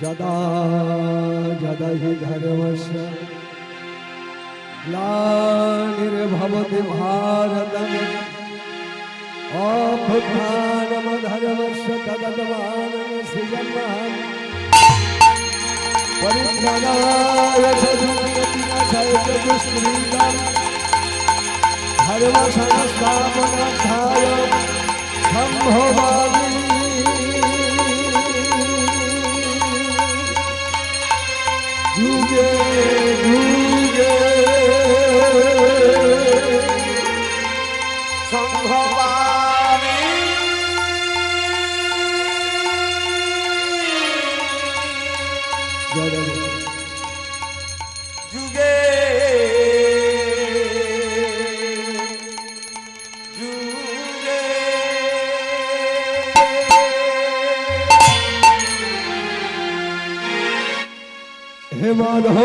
যদা যদা হি ধর্মস্য গ্লানির্ভবতি ভারতম অভ্যুত্থানম ধর্মস্য তদাত্মাनं সৃজন্মঃ পরিত্রাণায় সাধুনাথায় দুষ্কৃতাং ধর্ম সংস্থাপনার্থায় সম্ভবামি যুগে যুগে সম্ভবামি যুগে যুগে হে মাধব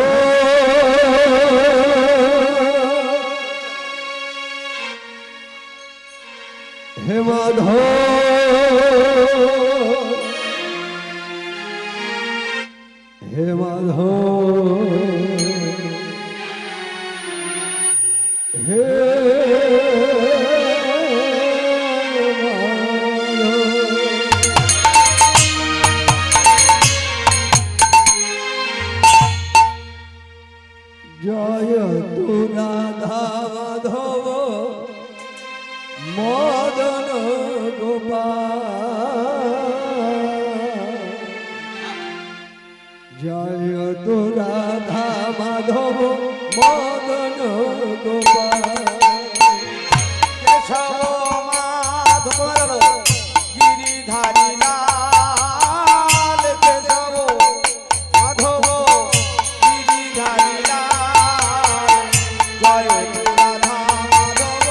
হে মাধব হে মাধব হে জয় তু রাধা মাধব মদন গোপাল জয় তু রাধা মাধব মদন গোপাল কেশব মাধব গিরিধারী লাল কেশব মাধব গিরিধারী লাল জয় রাধা মাধব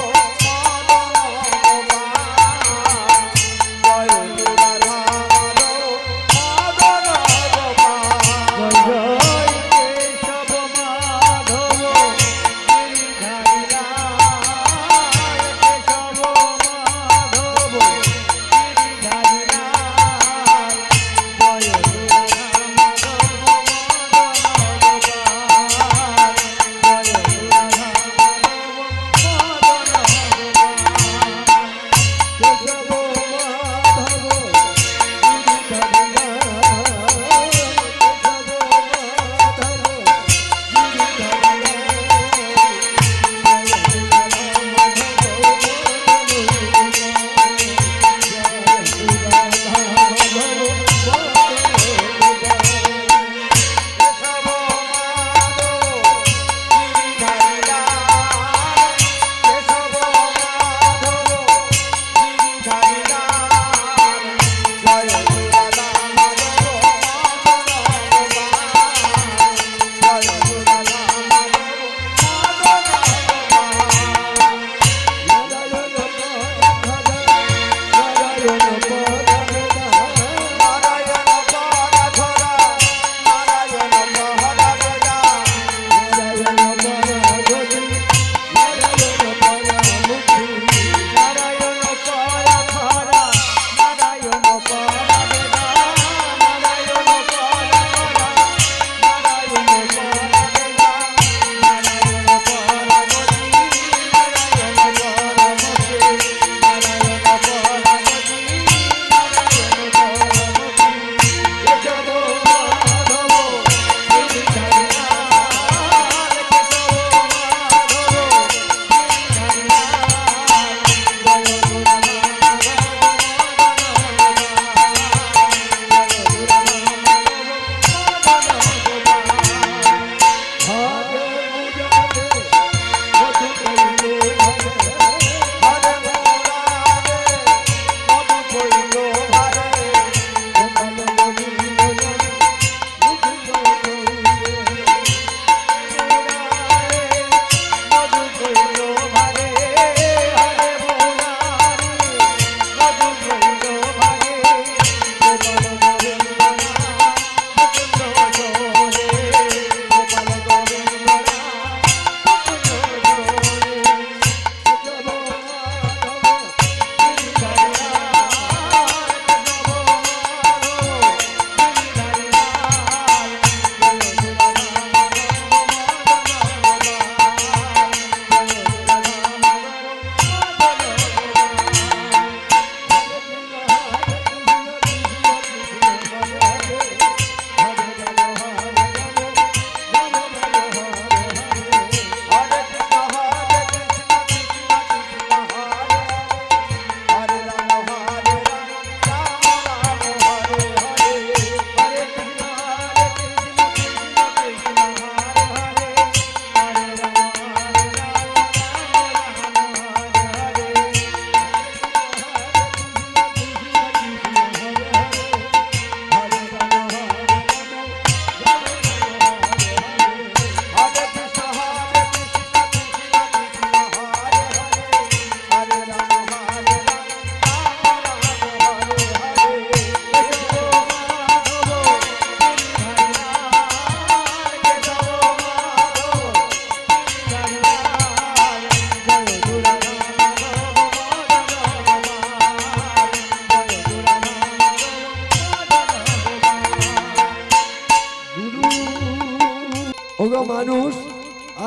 মদন গোপাল জয় রাধা মাধব মদন গোপাল জয় কেশব মাধব গিরিধারী লাল কেশব মাধব গিরিধারী লাল জয়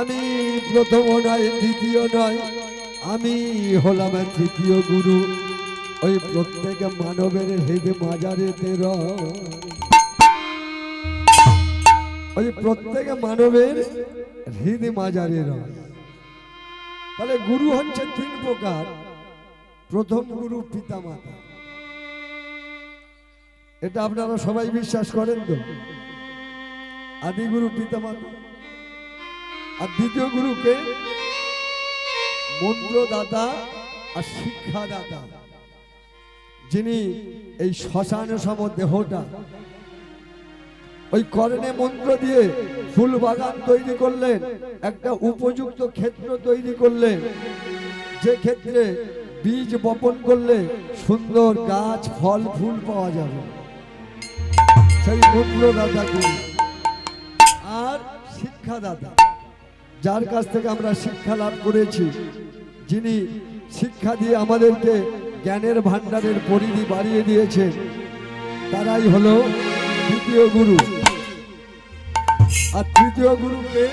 আমি প্রথম নয় দ্বিতীয় নয়, আমি হলাম তৃতীয় গুরু। ওই প্রত্যেক মানবের হৃদয় মাজারেতে রয়, ওই প্রত্যেক মানবের হৃদয় মাজারে রয়। তাহলে গুরু হচ্ছে তিন প্রকার। প্রথম গুরু পিতা মাতা, এটা আপনারা সবাই বিশ্বাস করেন তো? আদি গুরু পিতা মাতা। আর দ্বিতীয় গুরুকে মন্ত্রদাতা আর শিক্ষাদাতা, যিনি এই শ্মশান সম দেহটা ওই কর্ণে মন্ত্র দিয়ে ফুল বাগান তৈরি করলেন, একটা উপযুক্ত ক্ষেত্র তৈরি করলেন, যে ক্ষেত্রে বীজ বপন করলে সুন্দর গাছ ফল ফুল পাওয়া যাবে, সেই মন্ত্রদাতা গুরু। আর শিক্ষাদাতা, যার কাছ থেকে আমরা শিক্ষা লাভ করেছি, যিনি শিক্ষা দিয়ে আমাদেরকে জ্ঞানের ভান্ডারের পরিধি বাড়িয়ে দিয়েছে, তারাই হলো দ্বিতীয় গুরু। আর তৃতীয় গুরুকে,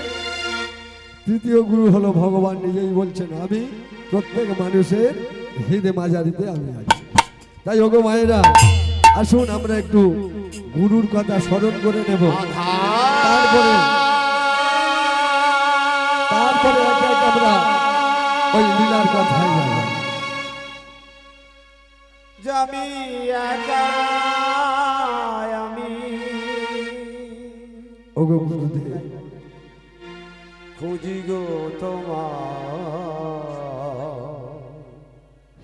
তৃতীয় গুরু হলো ভগবান নিজেই বলছেন, আমি প্রত্যেক মানুষের হৃদয় মাজারিতে আমি আছি। তাই ওগো মায়েরা, আসুন আমরা একটু গুরুর কথা স্মরণ করে নেব, তারপরে তারপরে একে একে আমরা ওই লীলার কথায় যাব। আমি একা, আমি ওগো গুরুদেব, খুঁজি গো তোমার।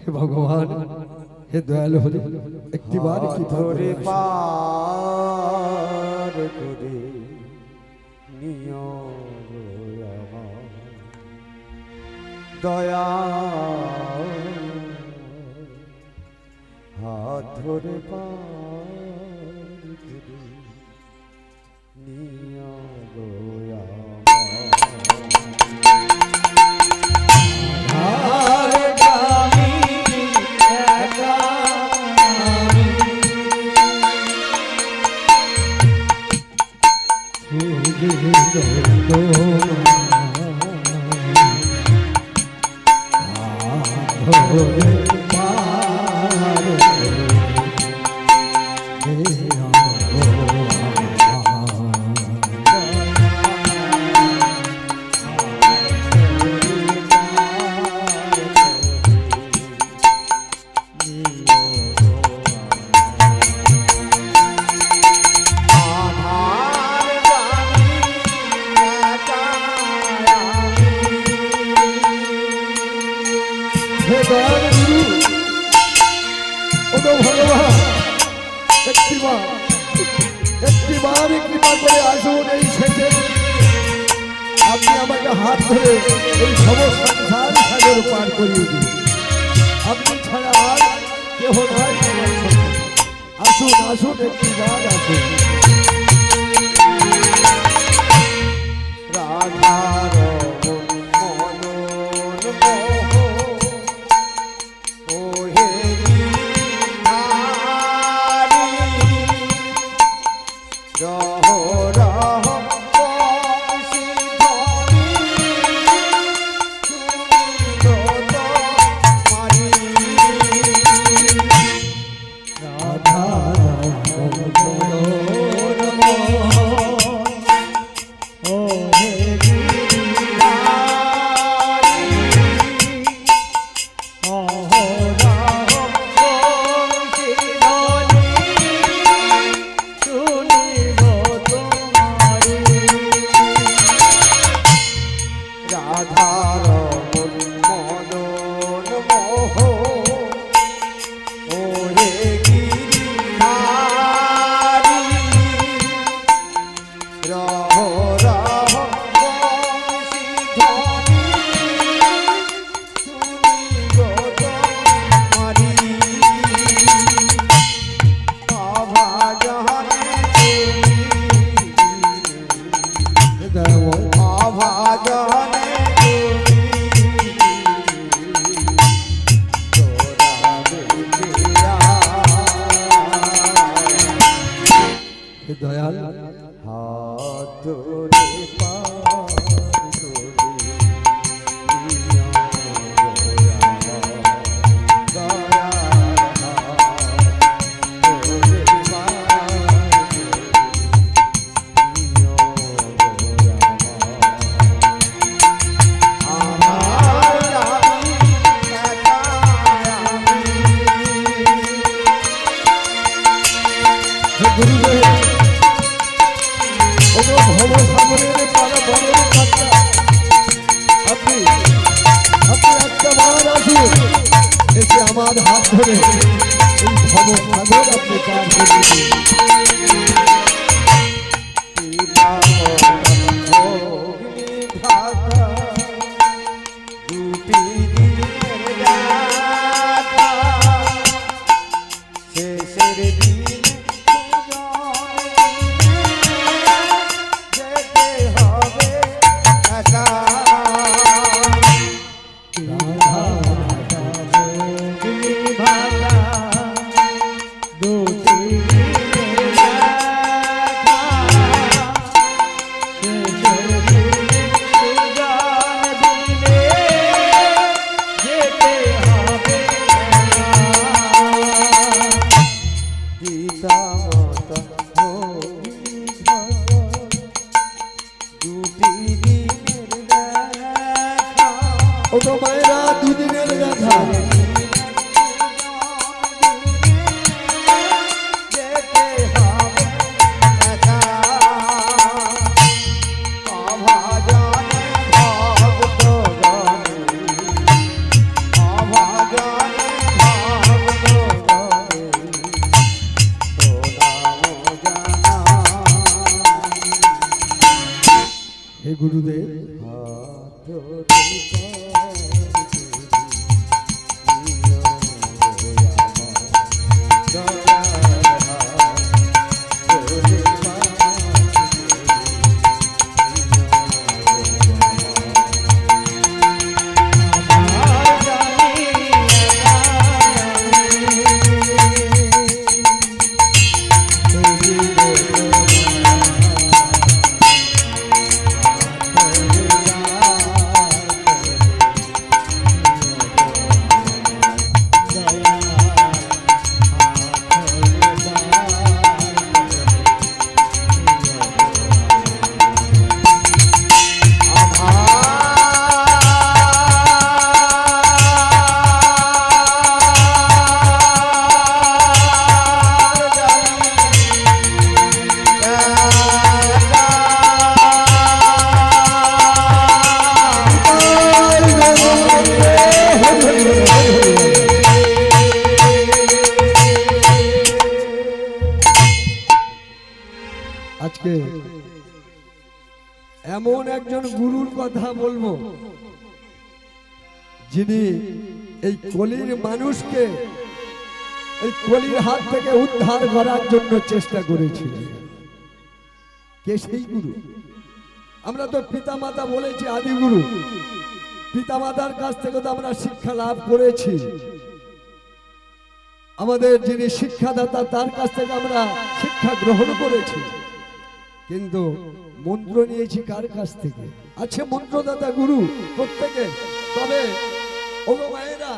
হে ভগবান, হে দয়ালু হরি, একটিবার কি ধরে পার করে নিও আমার দয়া, হাত ধরে পার করে নিও আরে গামি একা আমি, খুঁজে ধরে পার হে দয়াল গুরু, ওগো ভগবান, একটিবার কৃপা করে আসুন এই শেষে। আপনি আমাকে হাত ধরে এই সমস্ত সংসার সাগর পার করিয়ে দিন। আপনি ছাড়া আর কেহ নয় আমার সঙ্গে। আসুন আসুন, একটিবার আসুন। রাধার মনন মোহ, ওহে গিরধারী, রহ রহ বংশীধ্বনি, সুন্দর মারি। রাধা রাধার মদন মোহ, ওরে গিরিধারী, রহ রহ বংশীধ্বনি, শুনিব তোমারি। অভাজনে অভাজনে দয়াল হাত ধরে পার করে আমার হাত ধরে এই ভব সাগর আপনি পার করে দিন। ও তো মায়েরা দুদিনের দেখা হে গুরুদেব আজকে এমন একজন গুরুর কথা বলবো যিনি এই কলির মানুষকে এই কলির হাত থেকে উদ্ধার করার জন্য চেষ্টা করেছিলেন। কে সেই গুরু? আমরা তো পিতামাতা বলেছি আদি গুরু, পিতামাতার কাছ থেকে তো আমরা শিক্ষা লাভ করেছি। আমাদের যিনি শিক্ষাদাতা তার কাছ থেকে আমরা শিক্ষা গ্রহণ করেছি, কিন্তু মন্ত্র নিয়েছি কার কাছ থেকে? আছে মন্ত্রদাতা গুরু প্রত্যেকে, তবে ও মায়েরা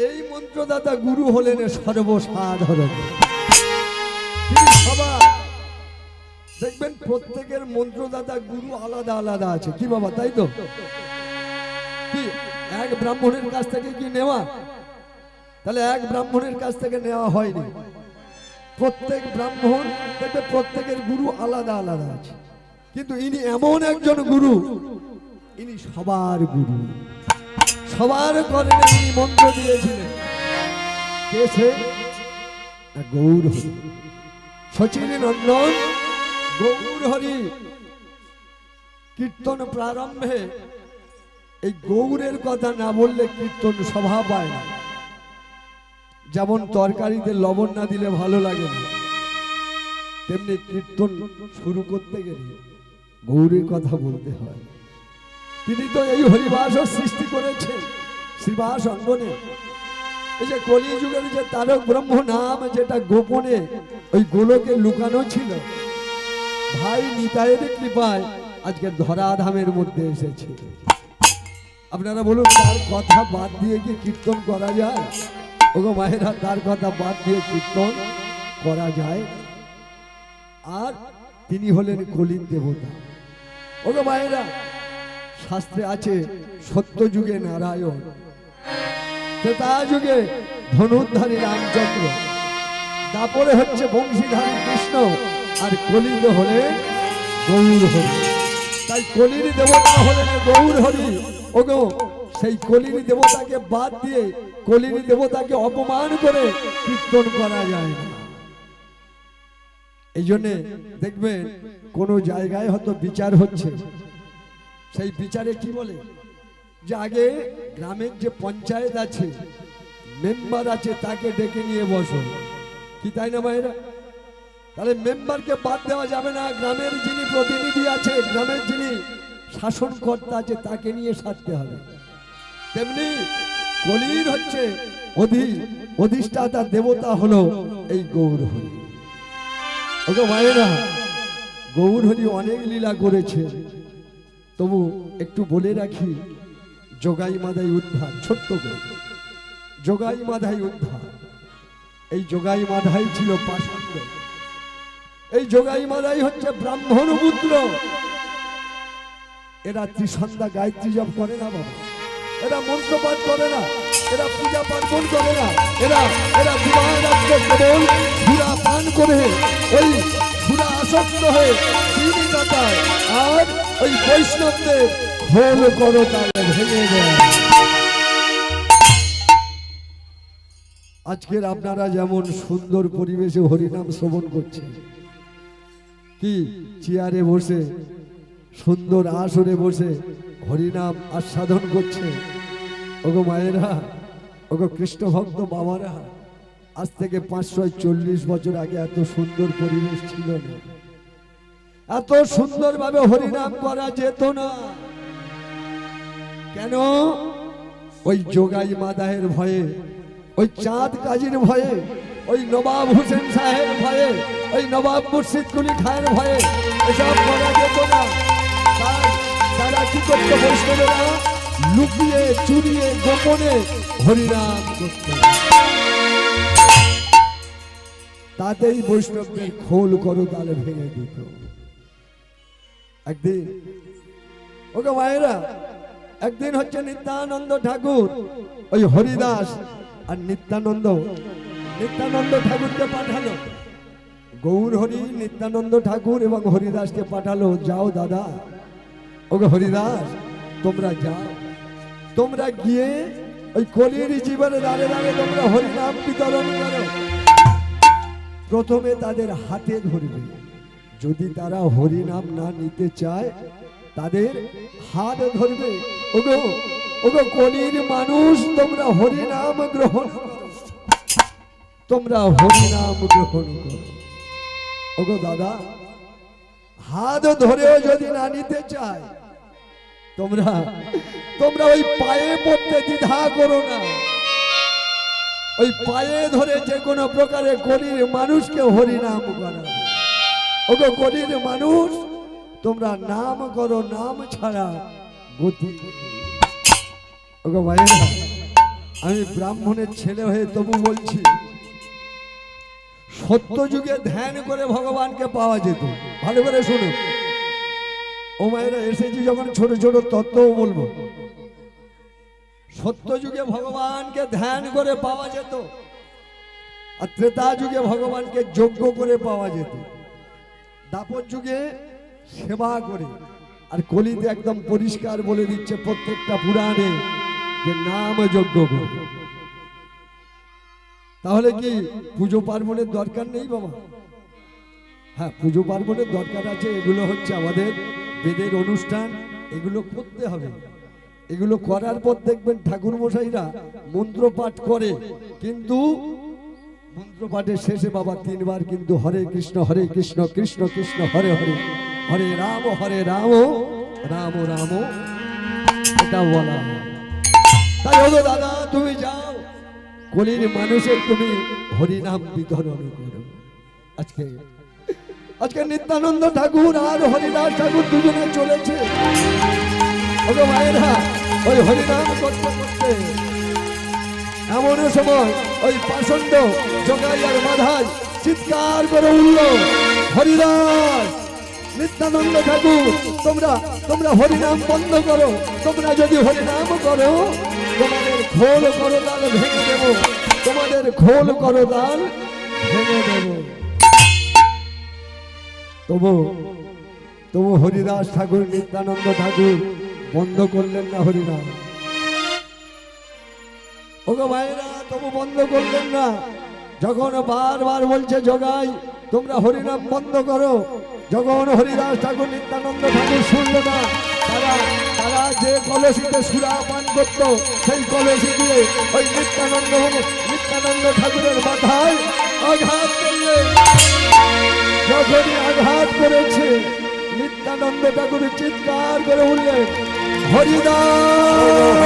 এই মন্ত্রদাতা গুরু হলেন সর্বসাধারণ। তিনি সবার দেখবেন প্রত্যেকের মন্ত্রদাতা গুরু আলাদা আলাদা আছে, কি বাবা তাই তো? কি এক ব্রাহ্মণের কাছ থেকে কি নেওয়া? তাহলে এক ব্রাহ্মণের কাছ থেকে নেওয়া হয়নি। প্রত্যেক ব্রাহ্মণ দেখবে প্রত্যেকের গুরু আলাদা আলাদা আছে, কিন্তু ইনি এমন একজন গুরু, ইনি সবার গুরু, সবার করেন ইনি মন্ত্র দিয়েছিলেন। কে সে? গৌর হরি, সচিন নন্দন গৌর হরি। কীর্তন প্রারম্ভে এই গৌরের কথা না বললে কীর্তন শোভা পায় না। যেমন তরকারিতে লবণ না দিলে ভালো লাগে না, তেমনি কীর্তন শুরু করতে গেলে গৌরের কথা বলতে হয়। তিনি তো এই হরিবাস সৃষ্টি করেছেন শ্রীবাস অঙ্গনে। এই যে কলিযুগের যে তারক ব্রহ্ম নাম যেটা গোপনে ওই গোলকে লুকানো ছিল, ভাই নিতাইয়ের কৃপায় আজকে ধরাধামের মধ্যে এসেছে। আপনারা বলুন, তার কথা বাদ দিয়ে কি কীর্তন করা যায়? ওগো মায়েরা, তার কথা বাদ দিয়ে কীর্তন করা যায়? আর তিনি হলেন কলির দেবতা। ওগো মায়েরা, শাস্ত্রে আছে সত্য যুগে নারায়ণ, ত্রেতা যুগে ধনুর্ধারী রামচন্দ্র, তারপরে হচ্ছে বংশীধারী কৃষ্ণ, আর কলিতে হলেন গৌর হরি। তাই কলির দেবতা হলেন গৌর হরি। ওগো সেই কলির দেবতাকে বাদ দিয়ে কলির দেবতাকে অপমান করে কীর্তন করা যায় না। এই জন্যে দেখবেন কোন জায়গায় হয়তো বিচার হচ্ছে, সেই বিচারে কি বলে যে আগে গ্রামের যে পঞ্চায়েত আছে, মেম্বার আছে, তাকে ডেকে নিয়ে বসো, কি তাই না ভাইরা? তাহলে মেম্বারকে বাদ দেওয়া যাবে না, গ্রামের যিনি প্রতিনিধি আছে, গ্রামের যিনি শাসনকর্তা আছে, তাকে নিয়ে সারতে হবে। তেমনি কলির হচ্ছে অধিষ্ঠাতা দেবতা হলো এই গৌরহরি। ওগো ভাইরা, গৌরহরি অনেক লীলা করেছে, তবু একটু বলে রাখি, যোগাই মাদাই উদ্ধার, ছোট্ট করে যোগাই মাধাই উদ্ধার। এই যোগাই মাধাই ছিল পাষণ্ড, এই যোগাই মাধাই হচ্ছে ব্রাহ্মণ পুত্র। এরা ত্রিসন্ধ্যা গায়ত্রী জপ করে না বাবা, এরা মন্ত্রপাঠ করে না, এরা পূজা পার্বণ করে না, এরা এরা বিবাহ রাত্রে কেবল সুরা পান করে, ওই সুরা আসক্ত হয়ে দিন কাটায়, আর ওই বৈষ্ণবদের খোল করো তালে ভেঙে দেয়। আজকের আপনারা যেমন সুন্দর পরিবেশে হরিনাম শ্রবণ করছেন, কি চেয়ারে বসে সুন্দর আসরে বসে হরিনাম আস্বাদন করছে, ওগো মায়েরা, ওগো কৃষ্ণ ভক্ত বাবারা, আজ থেকে 540 বছর আগে এত সুন্দর পরিবেশ ছিল না, এত সুন্দরভাবে হরিনাম করা যেত না। কেন? ওই যোগাই মাদাহের ভয়ে, ওই চাঁদ কাজীর ভয়ে, ওই নবাব হোসেন সাহেব ভয়ে, ওই নবাব মুর্শিদ কুলি খায়ের ভয়ে এসব করা যেত না। তারা কি করত? বৈষ্ণবেরা লুকিয়ে চুরিয়ে গোপনে হরিনাম করত, তাতেই বৈষ্ণবদের খোল করো তালে ভেঙে দিত। একদিন ওকে মায়েরা, একদিন হচ্ছে নিত্যানন্দ ঠাকুর ওই হরিদাস আর নিত্যানন্দ ঠাকুরকে পাঠালো, গৌর হরি নিত্যানন্দ ঠাকুর এবং হরিদাসকে পাঠালো, যাও দাদা, ওকে হরিদাস তোমরা যাও, তোমরা গিয়ে ওই কলির জীবনে দাঁড়ে দাঁড়ে তোমরা হরিনাম বিতরণ করো। প্রথমে তাদের হাতে ধরবে, যদি তারা হরিনাম না নিতে চায় তাদের হাত ধরবে, ওগো ওগো কলির মানুষ, তোমরা হরিনাম গ্রহণ করো, তোমরা হরিনাম গ্রহণ করো। ওগো দাদা, হাত ধরেও যদি না নিতে চায়, তোমরা তোমরা ওই পায়ে পড়তে দ্বিধা করো না, ওই পায়ে ধরে যে কোনো প্রকারে কলির মানুষকে হরিনাম করো। ওগো কলির মানুষ, তোমরা নাম করো, নাম ছাড়া গতি। ওগো ভাইরা, আমি ব্রাহ্মণের ছেলে হয়ে তবু বলছি, সত্য যুগে ধ্যান করে ভগবানকে পাওয়া যেত। ভালো করে শুনুন ও মায়েরা, এসেছি যখন ছোট ছোট তত্ত্বও বলবো। সত্য যুগে ভগবানকে ধ্যান করে পাওয়া যেত, আর ত্রেতা যুগে ভগবানকে যজ্ঞ করে পাওয়া যেত, দাপর যুগে সেবা করে, আর কলিতে একদম পরিষ্কার বলে দিচ্ছে প্রত্যেকটা পুরাণে যে নাম যজ্ঞ করে। তাহলে কি পুজো পার্বণের দরকার নেই বাবা? হ্যাঁ, পুজো পার্বণের দরকার আছে, এগুলো হচ্ছে আমাদের বেদের অনুষ্ঠান, এগুলো করতে হবে। এগুলো করার পর দেখবেন ঠাকুর মশাইরা মন্ত্র পাঠ করে, কিন্তু মন্ত্র পাঠের শেষে বাবা 3 বার কিন্তু হরে কৃষ্ণ কৃষ্ণ কৃষ্ণ হরে হরে, হরে রাম রাম রাম, এটা বলা। তাই হলো দাদা, তুমি যাও কলির মানুষের তুমি হরিনাম বিতরণ করো। আজকে নিত্যানন্দ ঠাকুর আর হরিদাস ঠাকুর দুজনে চলেছে, ওগো মায়েরা, ওই হরিনাম করতে করতে এমন সময় ওই পাষণ্ড যোগাই আর মাধাই চিৎকার করে উঠল, হরিদাস, নিত্যানন্দ ঠাকুর, তোমরা হরিনাম বন্ধ করো, তোমরা যদি হরিনাম করো তোমাদের খোল করতাল ভেঙে দেব, তোমাদের খোল করতাল ভেঙে দেব। তবু হরিদাস ঠাকুর নিত্যানন্দ ঠাকুর বন্ধ করলেন না হরিনাম। ওগো ভাইরা তবু বন্ধ করলেন না, যখন বারবার বলছে জগাই তোমরা হরিনাম বন্ধ করো, যখন হরিদাস ঠাকুর নিত্যানন্দ ঠাকুর শুনল না, তারা তারা যে কলসিতে সুরা পান করত সেই কলসি দিয়ে ওই নিত্যানন্দ ঠাকুরের মাথায় আঘাত করলেন। যখনই আঘাত করেছে নিত্যানন্দ ঠাকুর চিৎকার করে উঠলেন হরিদাস।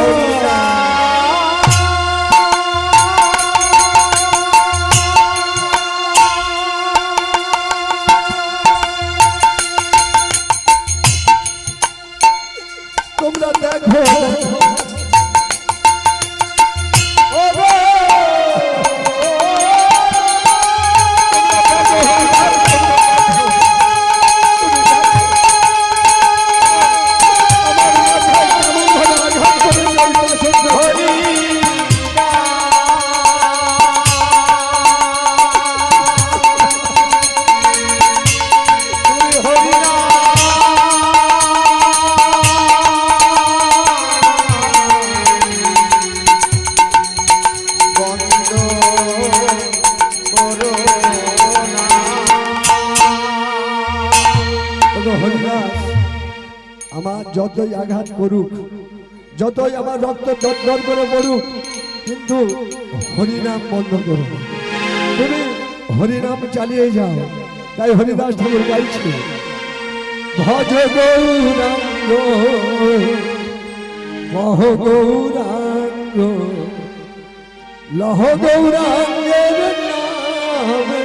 তোমরা দেখো আমার যতই আঘাত করুক, যতই আমার রক্ত দরদর করে পড়ুক, কিন্তু হরিনাম বন্ধ করো না। তুমি হরিনাম চালিয়ে যাও। তাই হরিদাস ঠাকুর গাইছে ভজ গৌরাঙ্গ মহ গৌরাঙ্গ লহ গৌরাঙ্গের নাম রে।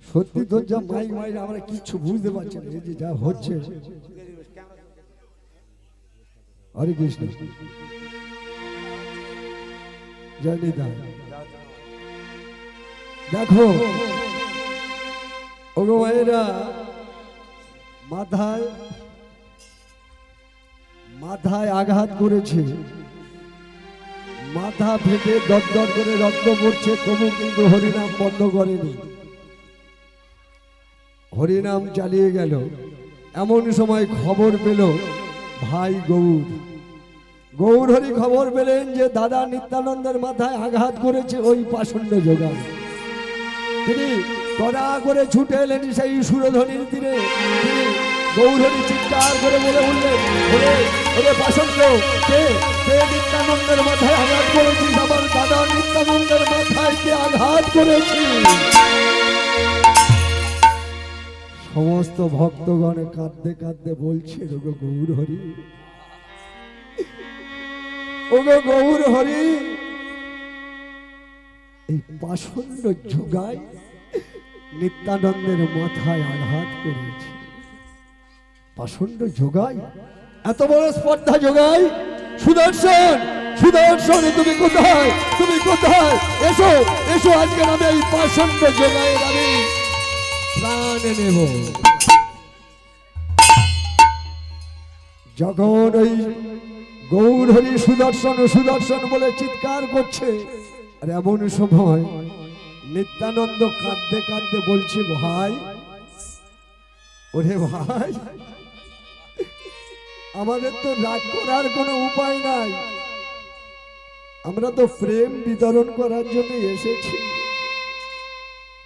সত্যি তো যা মাইক মাইক আমরা কিচ্ছু বুঝতে পারছি না, এই যে যা হচ্ছে। হরে কৃষ্ণ জয় নিতাই। দেখো ওগো মায়েরা, মাথায় মাথায় আঘাত করেছে, মাথা ফেটে দরদর করে রক্ত পড়ছে, তবু কিন্তু হরিনাম বন্ধ করেনি, হরিনাম চালিয়ে গেল। এমন সময় খবর পেল ভাই গৌর হরি খবর পেলেন যে দাদা নিত্যানন্দের মাথায় আঘাত করেছে ওই পাষণ্ড যোগান। তিনি তড়া করে ছুটে এলেন সেই সুরধ্বনির তীরে। তিনি গৌর হরি চিৎকার করে বলে উঠলেন ওরে পাষণ্ড, কে নিত্যানন্দের মাথায় আঘাত করেছিস? আমার দাদা নিত্যানন্দের মাথায় কে আঘাত করেছি? সমস্ত ভক্তগণ কাঁদতে কাঁদতে বলছে ওগো গৌর হরি, ওগো গৌর হরি, এই পাষণ্ড যোগাই নিত্যানন্দের মাথায় আঘাত করেছে। পাষণ্ড যোগাই, এত বড় স্পর্ধা যোগাই। সুদর্শন সুদর্শন তুমি কোথায়, তুমি কোথায়? এসো এসো, আজকে আমি এই পাষণ্ড জোগায়ের আমি প্রাণ নেব। যখন ওই গৌরহরি সুদর্শন সুদর্শন বলে চিৎকার করছে, আর এমন সময় নিত্যানন্দ কাঁদতে কাঁদতে বলছে, ভাই, ওরে ভাই, আমাদের তো রাগ করার কোনো উপায় নাই, আমরা তো প্রেম বিতরণ করার জন্য এসেছি।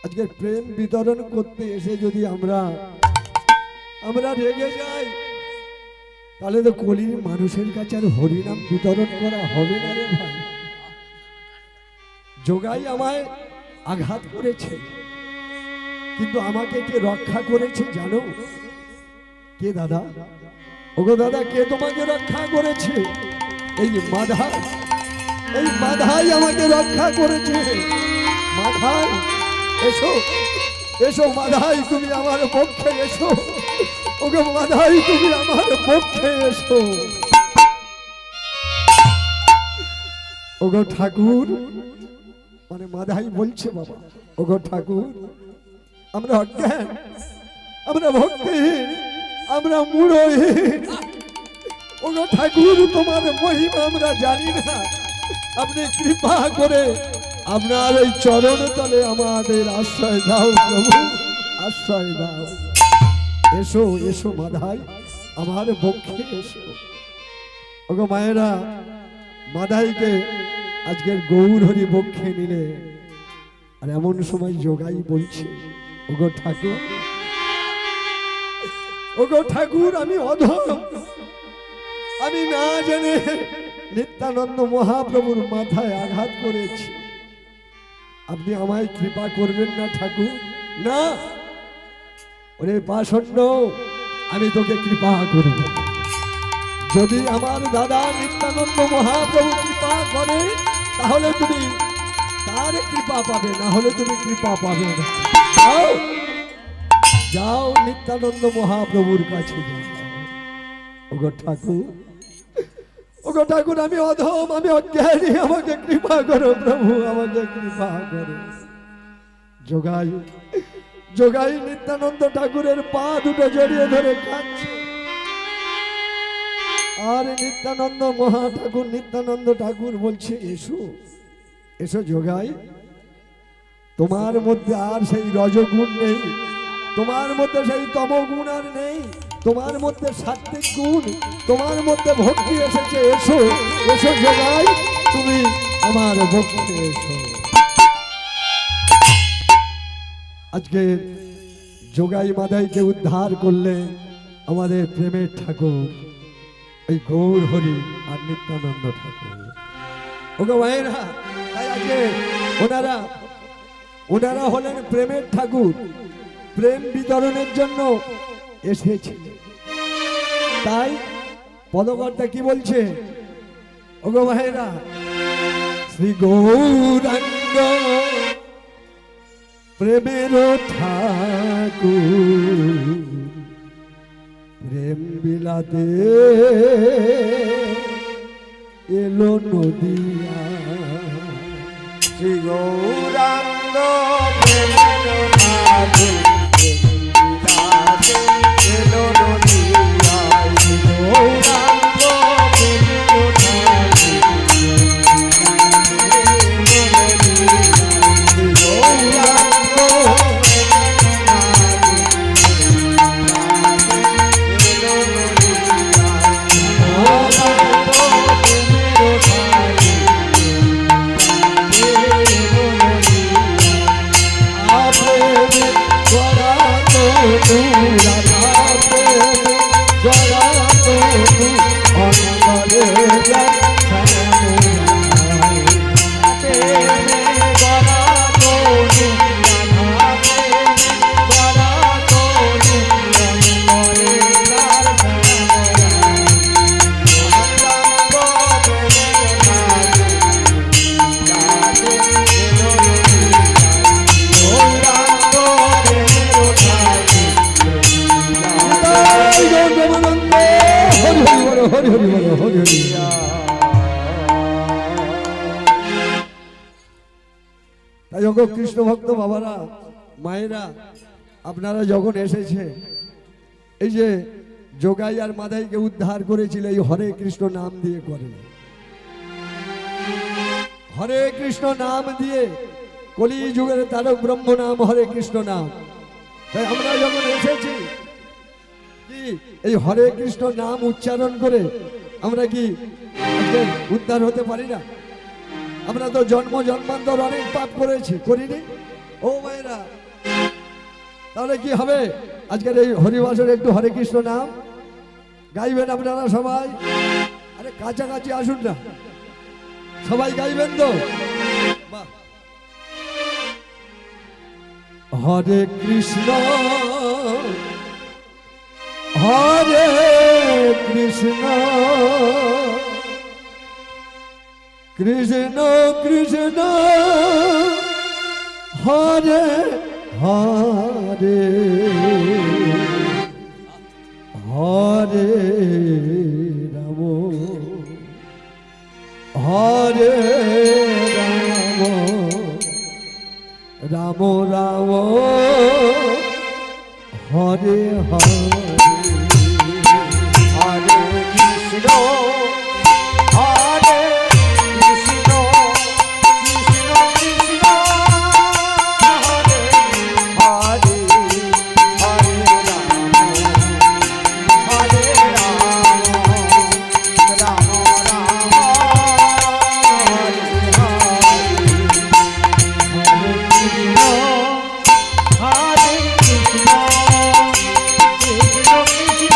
আজকে প্রেম বিতরণ করতে এসে যদি আমরা রেগে যাই, তাহলে তো কলির মানুষের কাছে আর হরিনাম বিতরণ করা হবে না রে ভাই। যোগাই আমায় আঘাত করেছে, কিন্তু আমাকে কে রক্ষা করেছে জানো? কে দাদা? ওগো দাদা, কে তোমাকে রক্ষা করেছে? এই মাধাই, এই মাধাই আমাকে রক্ষা করেছে। মাধাই, এসো এসো মাধাই, তুমি আমার পক্ষে এসো। ওগো মাধাই, তুমি আমার পক্ষে এসো। ওগো ঠাকুর, মানে মাধাই বলছে, বাবা, ওগো ঠাকুর, আমরা অজ্ঞান, আমরা ভক্তিহীন, আমরা মূঢ়হীন। ওগো ঠাকুর, তোমার মহিমা আমরা জানি না, আপনি কৃপা করে আপনার এই চরণ তলে আমাদের আশ্রয় দাও প্রভু, আশ্রয় দাও। এসো এসো মাধাই, আমার পক্ষে এসো। ওগো মায়েরা, মাধাইকে আজকের গৌরহরি পক্ষে নিলে, আর এমন সময় যোগাই বলছে, ওগো ঠাকুর, ওগো ঠাকুর, আমি অধম, আমি না জেনে নিত্যানন্দ মহাপ্রভুর মাথায় আঘাত করেছি, আপনি আমায় কৃপা করবেন না ঠাকুর? না, ওরে পাষণ্ড, আমি তোকে কৃপা করব। যদি আমার দাদা নিত্যানন্দ মহাপ্রভু কৃপা করে, তাহলে তুমি তার কৃপা পাবে, না হলে তুমি কৃপা পাবে না। যাও যাও, নিত্যানন্দ মহাপ্রভুর কাছে যাও। ওগো ঠাকুর, ওগো ঠাকুর, আমি অধম, আমি অজ্ঞানী, আমাকে কৃপা করো প্রভু, আমাকে কৃপা করো। যোগাই, যোগাই নিত্যানন্দ ঠাকুরের পা দুটো জড়িয়ে ধরে কাঁদছে। আর নিত্যানন্দ মহাঠাকুর, নিত্যানন্দ ঠাকুর বলছে, এসো এসো যোগাই, তোমার মধ্যে আর সেই রজগুণ নেই, তোমার মধ্যে সেই তমগুণ আর নেই, তোমার মধ্যে সাত্বিক গুণ, তোমার মধ্যে ভক্তি এসেছে। এসো এসো যোগাই, তুমি আমার ভক্তি এসো। আজকে যোগাই মাধাইকে উদ্ধার করলে আমাদের প্রেমের ঠাকুর এই গৌরহরি আর নিত্যানন্দ ঠাকুর। ওগো ভাইরা, তাই আজকে ওনারা হলেন প্রেমের ঠাকুর, প্রেম বিতরণের জন্য এসেছে। তাই পদকর্তা কি বলছে? ওগো ভাইরা, শ্রী গৌরাঙ্গ প্রেমের ঠাকুর, প্রেম বিলাতে এলো নদিয়া। শ্রী গৌরাঙ্গ প্রেমের ঠাকুর, এলো নদিয়ায়। গৌরাঙ্গ প্রেমের ঠাকুর, গৌরাঙ্গ হরি হরি বলো, হরি হরি বলো, হরি হরি। তাই ওগো কৃষ্ণ ভক্ত বাবারা, মায়েরা, আপনারা যখন এসেছে, এই যে যোগাই আর মাদাইকে উদ্ধার করেছিল এই হরে কৃষ্ণ নাম দিয়ে করেন। হরে কৃষ্ণ নাম দিয়ে, কলি যুগের তারক ব্রহ্ম নাম হরে কৃষ্ণ নাম। তাই আমরা যখন এসেছি কি এই হরে কৃষ্ণ নাম উচ্চারণ করে আমরা কি আজকে উদ্ধার হতে পারি না? আমরা তো জন্ম জন্মান্তর অনেক পাপ করেছি, করিনি? ও মায়েরা, তাহলে কি হবে? আজকের এই হরিবাসরে একটু হরে কৃষ্ণ নাম গাইবেন আপনারা সবাই? আরে কাছাকাছি আসুন না, সবাই গাইবেন তো? বাহ। হরে কৃষ্ণ হরে কৃষ্ণ কৃষ্ণ কৃষ্ণ হরে হরে হরে রাম হরে রাম রাম রাম হরে হরে হরে কৃষ্ণ হরে কৃষ্ণ কৃষ্ণ কৃষ্ণ হরে হরে হরে রাম হরে রাম রাম রাম হরে হরে কৃষ্ণ কৃষ্ণ কৃষ্ণ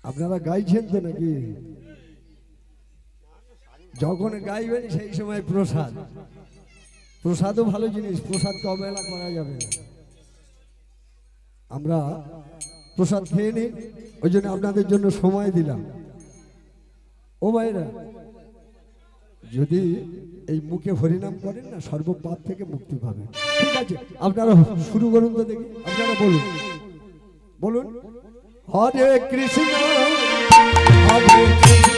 আপনারা গাইছেন তো নাকি? যখন গাইবেন সেই সময় প্রসাদ, প্রসাদও ভালো জিনিস, প্রসাদকে অবহেলা করা যাবে না। আমরা প্রসাদ খেয়ে নিই, ওই জন্য আপনাদের জন্য সময় দিলাম। ও ভাইরা, যদি এই মুখে হরিনাম করেন না, সর্বপাপ থেকে মুক্তি পাবেন। ঠিক আছে, আপনারা শুরু করুন তো দেখি, আপনারা বলুন বলুন। হরে কৃষ্ণ হরে কৃষ্ণ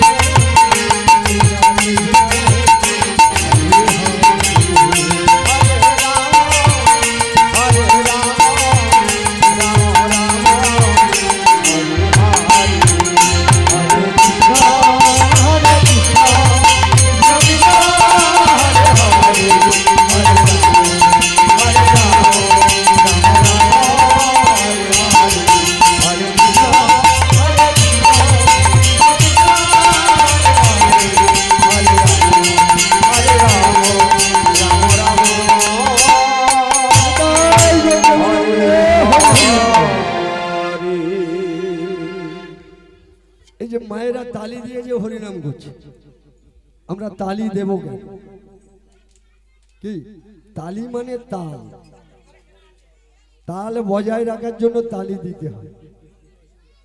মায়েরা তালি দিয়ে যে হরিনাম করছে, আমরা তালি দেব কেন? কি তালি মানে তাল, তাল বজায় রাখার জন্য তালি দিতে হয়।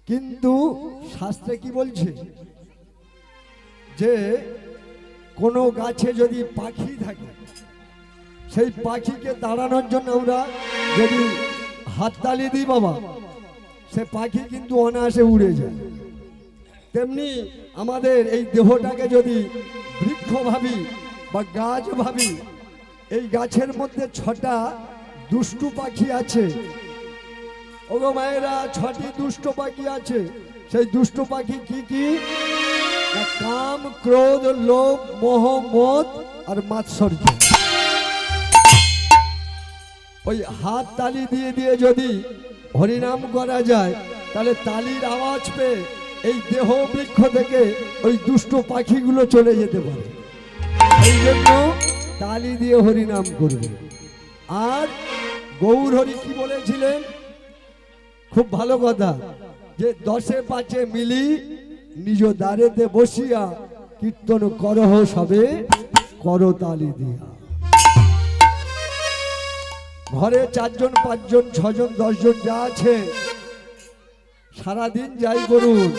কিন্তু শাস্ত্রে কি বলছে যে কোনো গাছে যদি পাখি থাকে, সেই পাখিকে দাঁড়ানোর জন্য আমরা যদি হাততালি দিই বাবা, সে পাখি কিন্তু অনায়াসে উড়ে যায়। তেমনি আমাদের এই দেহটাকে যদি বৃক্ষ ভাবি বা গাছ ভাবি, এই গাছের মধ্যে 6টা দুষ্টু পাখি আছে। ওগো মায়েরা, 6টি দুষ্ট পাখি আছে। সেই দুষ্ট পাখি কি কি? না, কাম, ক্রোধ, লোভ, মোহ, মদ আর মাৎসর্য। ওই হাত তালি দিয়ে দিয়ে যদি হরিনাম করা যায়, তাহলে তালির আওয়াজ পেয়ে এই দেহ বৃক্ষ থেকে ওই দুষ্ট পাখিগুলো চলে যেতে পারে। এই জন্য তালি দিয়ে হরিনাম করবে। আর গৌর হরি কি বলেছিলেন, খুব ভালো কথা, যে 10-5 মিলি নিজ দ্বারেতে বসিয়া কীর্তন করহ সবে করতালি দিয়া। ঘরে 4 জন 5 জন 6 জন 10 জন যা আছে সারাদিন যাই করুন,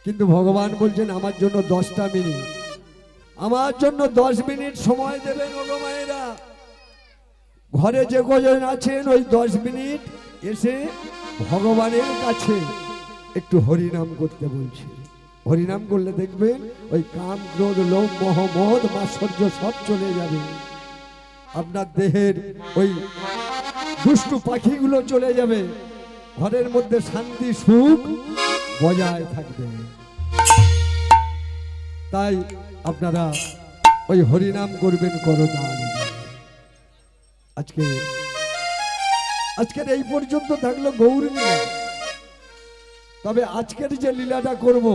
কিন্তু ভগবান বলছেন আমার জন্য 10টা মিনিট, আমার জন্য 10 মিনিট সময় দেবেন। ওগো মায়েরা, ঘরে যে কজন আছেন ওই 10 মিনিট এসে ভগবানের কাছে একটু হরিনাম করতে বলছে। হরিনাম করলে দেখবেন ওই কাম ক্রোধ লোভ মোহ মদ মাৎসর্য সব চলে যাবে। আপনার দেহের ওই দুষ্টু পাখিগুলো চলে যাবে, ঘরের মধ্যে শান্তি সুখ বজায় থাকবে। তাই আপনারা ওই হরিনাম করবেন করতালি। আজকের এই পর্যন্ত থাকলো গৌর লীলা। তবে আজকের যে লীলাটা করব,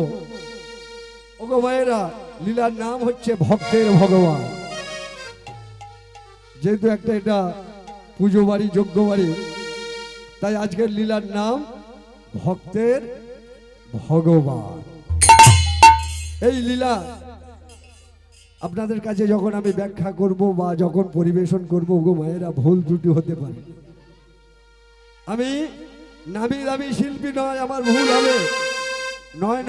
ওগো মায়েরা, লীলার নাম হচ্ছে ভক্তের ভগবান। যেহেতু একটা এটা পুজো বাড়ি যজ্ঞ বাড়ি, তাই আজকের লীলার নাম ভক্তের ভগবান। এই লীলা আপনাদের কাছে যখন আমি ব্যাখ্যা করব বা যখন পরিবেশন করব, ওগো মায়েরা, ভুল ত্রুটি হতে পারে। আমি নামি দামি শিল্পী নয়, আমার ভুল হবে।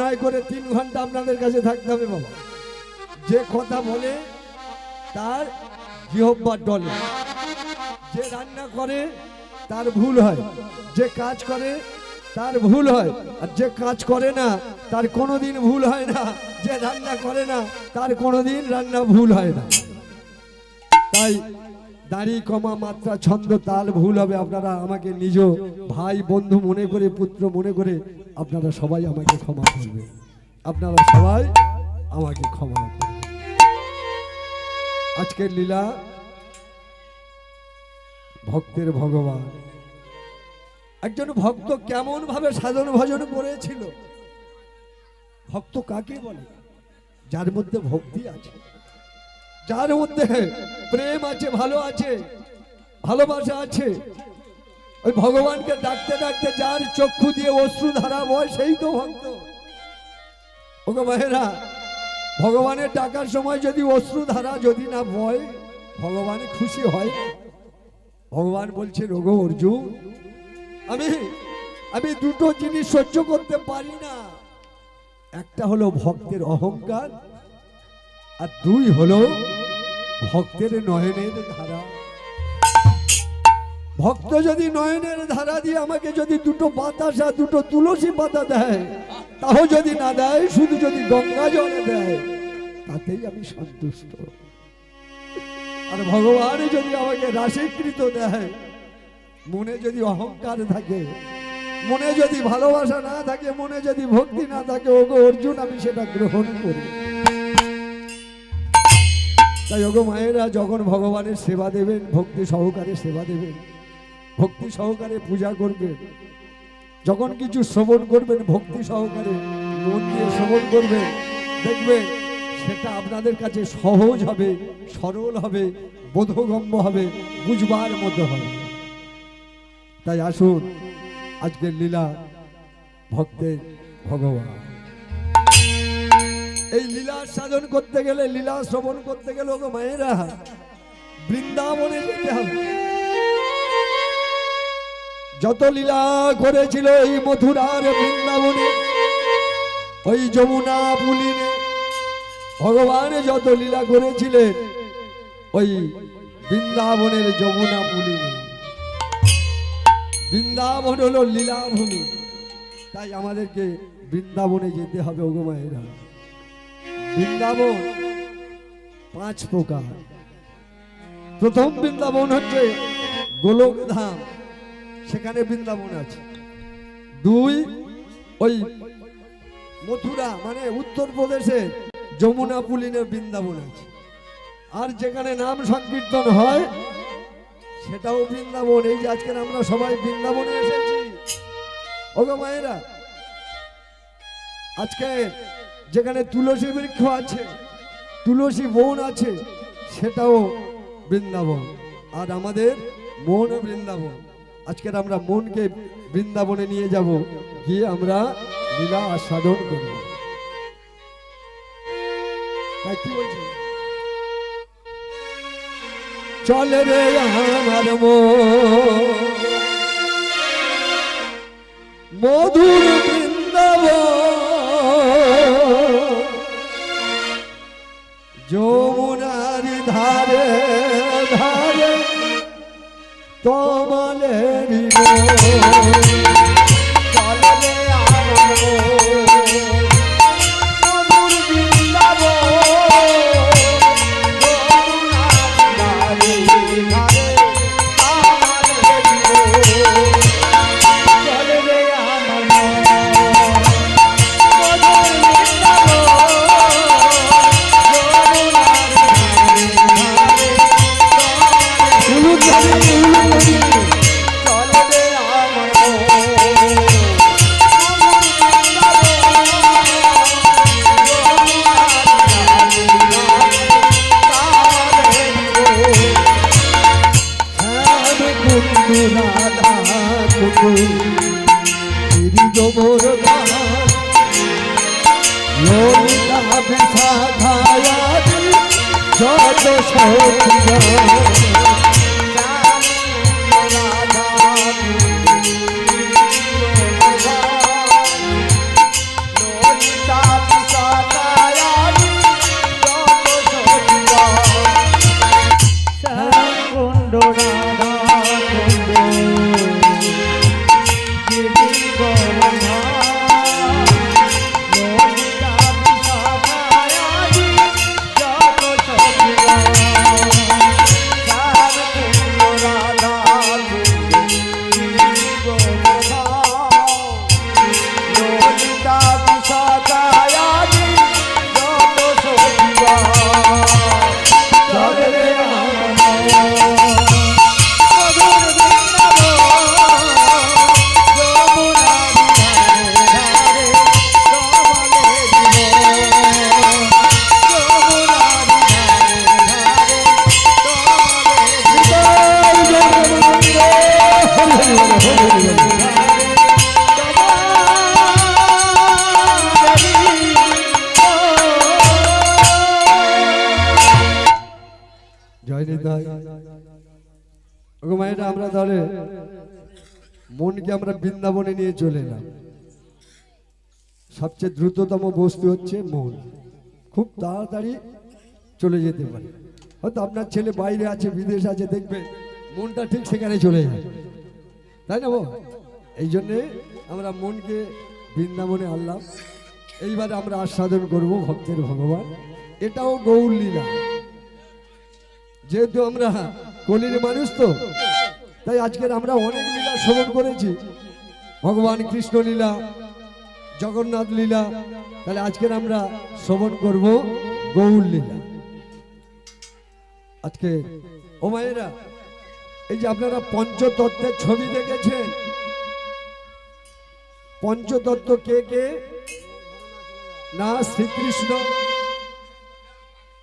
নয় করে 3 ঘন্টা আপনাদের কাছে থাকতে হবে বাবা। যে কথা বলে তার জিহ্বার ডলে, যে রান্না করে তার ভুল হয়, যে কাজ করে তার ভুল হয়, আর যে কাজ করে না তার কোনোদিন ভুল হয় না। যে রান্না করে না তার কোনোদিন রান্না ভুল হয় না। তাই দাড়ি কমা মাত্রা ছন্দ তাল ভুল হবে। আপনারা আমাকে নিজ ভাই বন্ধু মনে করে, পুত্র মনে করে আপনারা সবাই আমাকে ক্ষমা করবে। আপনারা সবাই আমাকে ক্ষমা করবে। আজকের লীলা ভক্তের ভগবান। একজন ভক্ত কেমন ভাবে সাধন ভজন করেছিল। ভক্ত কাকে বলে? যার মধ্যে ভক্তি আছে, যার মধ্যে প্রেম আছে, ভালো আছে, ভালোবাসা আছে। ওই ভগবানকে ডাকতে ডাকতে যার চক্ষু দিয়ে অশ্রু ধারা বয়, সেই তো ভক্ত। ওগো মায়েরা, ভগবানের ডাকার সময় যদি অশ্রু ধারা যদি না বয়, ভগবান খুশি হয় না। ভগবান বলছে, ওগো অর্জুন, আমি দুটো জিনিস সহ্য করতে পারি না। একটা হলো ভক্তের অহংকার, আর 2 হলো ভক্তের নয়নের ধারা। ভক্ত যদি নয়নের ধারা দিয়ে আমাকে যদি 2টো বাতাসা 2টো তুলসী পাতা দেয়, তাও যদি না দেয়, শুধু যদি গঙ্গা জলে দেয়, তাতেই আমি সন্তুষ্ট। আর ভগবান যদি আমাকে রাশিকৃত দেয়, মনে যদি অহংকার থাকে, মনে যদি ভালোবাসা না থাকে, মনে যদি ভক্তি না থাকে, ওগো অর্জুন, আমি সেটা গ্রহণ করি। তাই ওগো মায়েরা, যখন ভগবানের সেবা দেবেন, ভক্তি সহকারে সেবা দেবেন, ভক্তি সহকারে পূজা করবেন। যখন কিছু শ্রবণ করবেন, ভক্তি সহকারে মন দিয়ে শ্রবণ করবেন, দেখবেন সেটা আপনাদের কাছে সহজ হবে, সরল হবে, বোধগম্য হবে, বুঝবার মতো হবে। তাই আসুন, আজকের লীলা ভক্তের ভগবান। এই লীলা সাধন করতে গেলে, লীলা শ্রবণ করতে গেলে, ওগো মায়েরা, বৃন্দাবনে যেতে হবে। যত লীলা করেছিল এই মথুরার বৃন্দাবনে, ওই যমুনা পুলিনে, ভগবান যত লীলা করেছিলেন ওই বৃন্দাবনের যমুনা পুলিনে। বৃন্দাবন হলো লীলাভূমি। তাই আমাদেরকে বৃন্দাবনে যেতে হবে ওগো মায়েরা। বৃন্দাবন 5 প্রকার। প্রথম বৃন্দাবন হচ্ছে গোলকধাম, সেখানে বৃন্দাবন আছে। 2 ওই মথুরা মানে উত্তরপ্রদেশে যমুনা পুলিনে বৃন্দাবন আছে। আর যেখানে নাম সংকীর্তন হয় সেটাও বৃন্দাবন। এই যে আজকে আমরা সবাই বৃন্দাবনে এসেছি, ওগো মায়েরা, আজকে যেখানে তুলসী বৃক্ষ আছে, তুলসী বন আছে, সেটাও বৃন্দাবন। আর আমাদের মন বৃন্দাবন। আজকের আমরা মনকে বৃন্দাবনে নিয়ে যাব, গিয়ে আমরা লীলা আস্বাদন করব। তাই কি বলছি? চলে রে আমার মন মধুর বৃন্দাবন, যমুনার ধারে ধারে তোমাদের চলে রে আমার মধুর বৃন্দাবন, যমুনার ধারে ধারে আমাদের চলে রে আমার মধুর যত মায়েরা, আমরা তাহলে মনকে আমরা বৃন্দাবনে নিয়ে চলে এলাম। সবচেয়ে দ্রুততম বস্তু হচ্ছে মন। খুব তাড়াতাড়ি চলে যেতে পারে। হয়তো আপনার ছেলে বাইরে আছে, বিদেশ আছে, দেখবেন মনটা ঠিক সেখানে চলে যায়, তাই না? এই জন্যে আমরা মনকে বৃন্দাবনে আনলাম। এইবারে আমরা আস্বাদন করব ভক্তের ভগবান। এটাও গৌর লীলা। যেহেতু আমরা কলির মানুষ, তো তাই আজকের আমরা অনেক লীলা শ্রবণ করেছি। ভগবান কৃষ্ণ লীলা, জগন্নাথ লীলা। তাহলে আজকের আমরা শ্রবণ করব গৌর লীলা। আজকে ও মায়েরা, এই যে আপনারা পঞ্চতত্ত্বের ছবি দেখেছেন, পঞ্চতত্ত্ব কে কে? না, শ্রীকৃষ্ণ,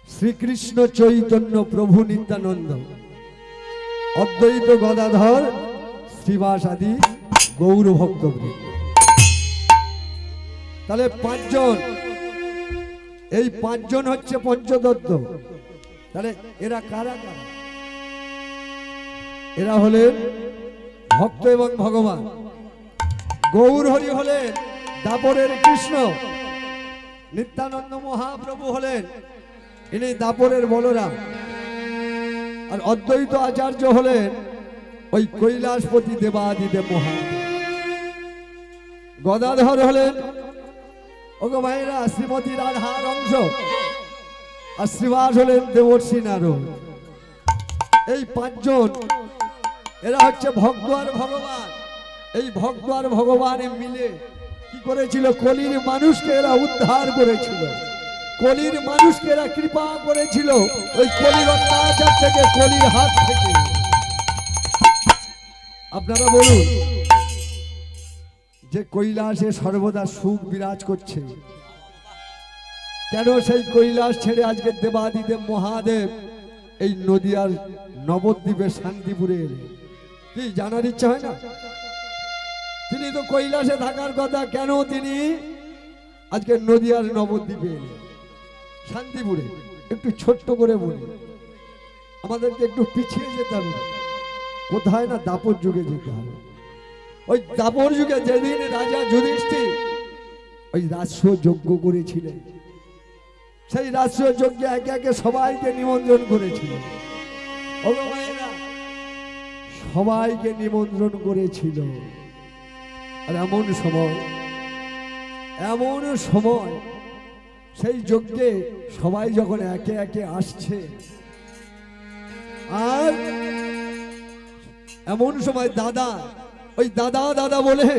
শ্রীকৃষ্ণ চৈতন্য প্রভু নিত্যানন্দ, অদ্বৈত গদাধর, শ্রীবাস আদি গৌর ভক্তবৃন্দ। তাহলে পাঁচজন, এই পাঁচজন হচ্ছে পঞ্চতত্ত্ব। তাহলে এরা কারা কারা? এরা হলেন ভক্ত এবং ভগবান। গৌর হরি হলেন দাপরের কৃষ্ণ, নিত্যানন্দ মহাপ্রভু হলেন ইনি দাপরের বলরাম, আর অদ্বৈত আচার্য হলেন ওই কৈলাসপতি দেবাদিদেব মহাদেব। গদাধর হলেন ওগো মায়েরা শ্রীমতী রাধার অংশ, আর শ্রীবাস হলেন দেবর্ষী নারদ। এই পাঁচজন এরা হচ্ছে ভক্ত আর ভগবান। এই ভক্ত আর ভগবান মিলে কি করেছিল? কলির মানুষকে এরা উদ্ধার করেছিল, কলির মানুষকে এরা কৃপা করেছিল ওই কলির অত্যাচার থেকে, কলির হাত থেকে। আপনারা বলুন, যে কৈলাসে সর্বদা সুখ বিরাজ করছে, কেন সেই কৈলাস ছেড়ে আজকে দেবাদিদেব মহাদেব এই নদিয়ার নবদ্বীপের শান্তিপুরে এলেন? কি জানার ইচ্ছা হয় না? তিনি তো কৈলাসে থাকার কথা, কেন তিনি আজকে নদিয়ার নবদ্বীপে এলেন, শান্তিপুরে? একটু ছোট্ট করে বলি, আমাদেরকে একটু পিছিয়ে যেতে হবে। কোথায় না, দাপর যুগে যেতে হবে। ওই দাপর যুগে যেদিন রাজা যুধিষ্ঠির ওই রাজস্ব যজ্ঞ করেছিলেন, সেই রাজস্ব যজ্ঞে একে একে সবাইকে নিমন্ত্রণ করেছিলেন। সবাইকে নিমন্ত্রণ করেছিল। আর এমন সময় সেই যজ্ঞে সবাই যখন একে একে আসছে, আর এমন সময় ওই দাদা বলে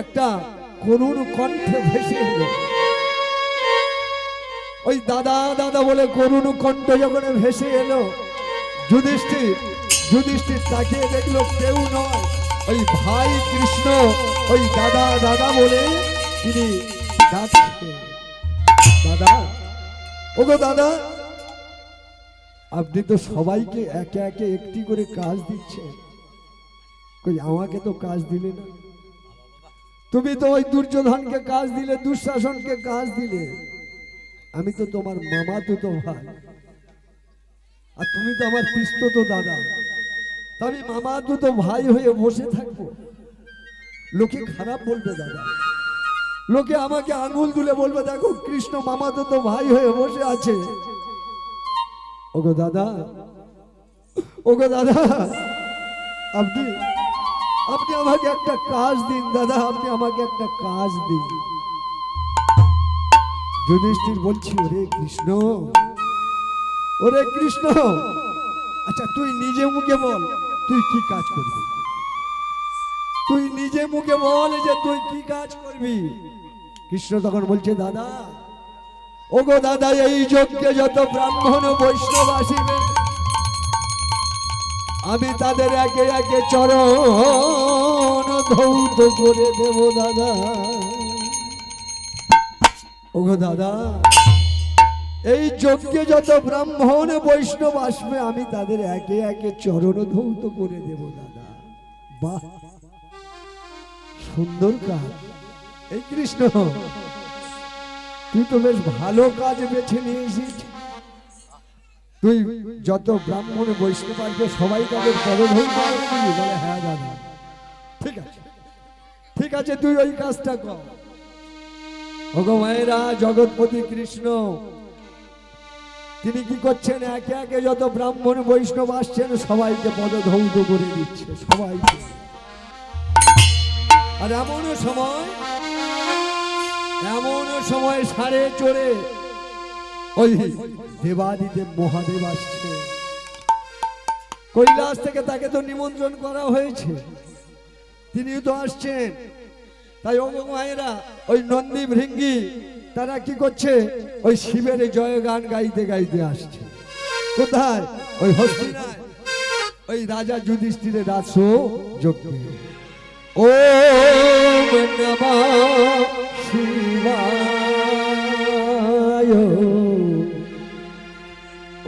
একটা করুণ কণ্ঠে ভেসে এলো। ওই দাদা বলে করুণ কণ্ঠ যখন ভেসে এলো, যুধিষ্ঠির তাকিয়ে দেখলো কেউ নয়, ওই ভাই কৃষ্ণ। ওই দাদা বলে তিনি ডাকছে, দাদা, ওগো দাদা, আপনি তো সবাইকে একে একে একটি করে কাজ দিচ্ছেন, কই আমাকে তো কাজ দিলে না? তুমি তো ওই দুর্যোধনকে কাজ দিলে, দুঃশাসনকে কাজ দিলে, আমি তো তোমার মামাতুতো ভাই, আর তুমি তো আমার পিস্তত দাদা। আমি মামাতুতো ভাই হয়ে বসে থাকবো? লোকে খারাপ বলবে দাদা, লোকে আমাকে আঙুল তুলে বলবে, দেখো কৃষ্ণ মামাতুতো ভাই হয়ে বসে আছে। ওগো দাদা, আপনি আমাকে একটা কাজ দিন দাদা, আপনি আমাকে একটা কাজ দিন। যুধিষ্ঠির বলছি, ওরে কৃষ্ণ, আচ্ছা তুই নিজে মুখে বল তুই কি কাজ করবি, তুই নিজে মুখে বল যে তুই কি কাজ করবি। কৃষ্ণ তখন বলছে, দাদা, ওগো দাদা, এই যজ্ঞে যত ব্রাহ্মণ বৈষ্ণব আসিবে, আমি তাদের একে একে চরণ ধৌত করে দেব দাদা। ওগো দাদা, এই যজ্ঞে যত ব্রাহ্মণ বৈষ্ণব আসবে, আমি তাদের একে একে চরণ ধৌত করে দেব দাদা। বাহ, সুন্দর কাজ। এই কৃষ্ণ, তুই তো বেশ ভালো কাজ বেছে নিয়েছিস। তুই যত ব্রাহ্মণ বৈষ্ণব আসবে সবাই তাদের পদধৌত করবি? বলে, হ্যাঁ দাদা, ঠিক আছে, তুই ওই কাজটা কর। ওগো মায়েরা, জগৎপতি কৃষ্ণ তিনি কি করছেন, একে একে যত ব্রাহ্মণ বৈষ্ণব আসছেন সবাইকে পদধৌত করে দিচ্ছে, সবাইকে। আর এমন সময় সাড়ে চড়ে ওই দেবাদিদেব মহাদেব আসছে কৈলাস থেকে, তাকে তো নিমন্ত্রণ করা হয়েছে, তিনিও তো আসছেন। তাই ওগো মায়েরা, ওই নন্দী ভৃঙ্গি তারা কি করছে, ওই শিবের জয় গান গাইতে গাইতে আসছে। কোথায়? ওই হস্তিনায়, ওই রাজা যুধিষ্ঠিরের রাজস্ব যজ্ঞে। ওম নমঃ শিবায়,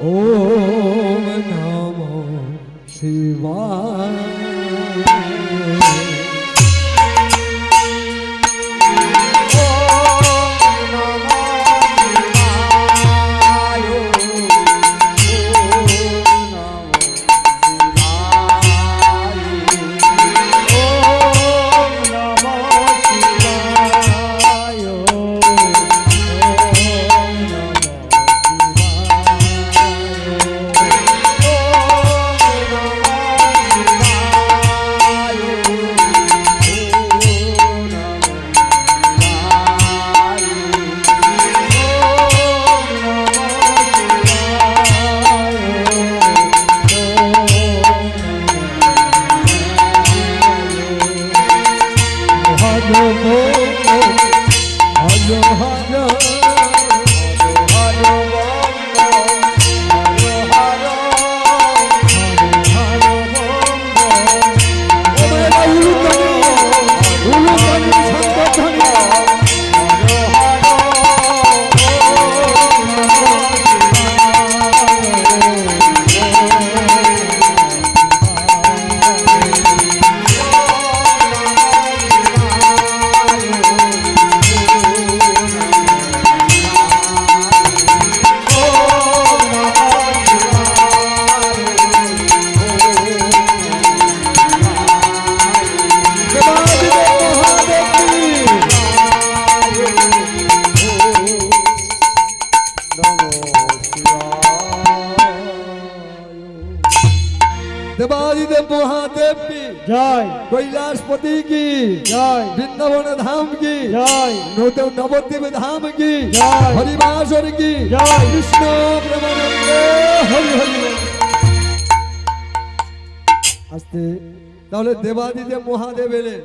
ওম নমঃ শিবায়। দেবাদিদেব মহাদেব কি, জয় কৈলাসপতি কি, জয় বৃন্দাবন ধাম কি, জয় নবদ্বীপ ধাম কি, জয়। হরিবাসর কি, জয়। কৃষ্ণ প্রেমানন্দ হরি হরি বল। আস্তে। তাহলে দেবাদিদেব মহাদেব এলেন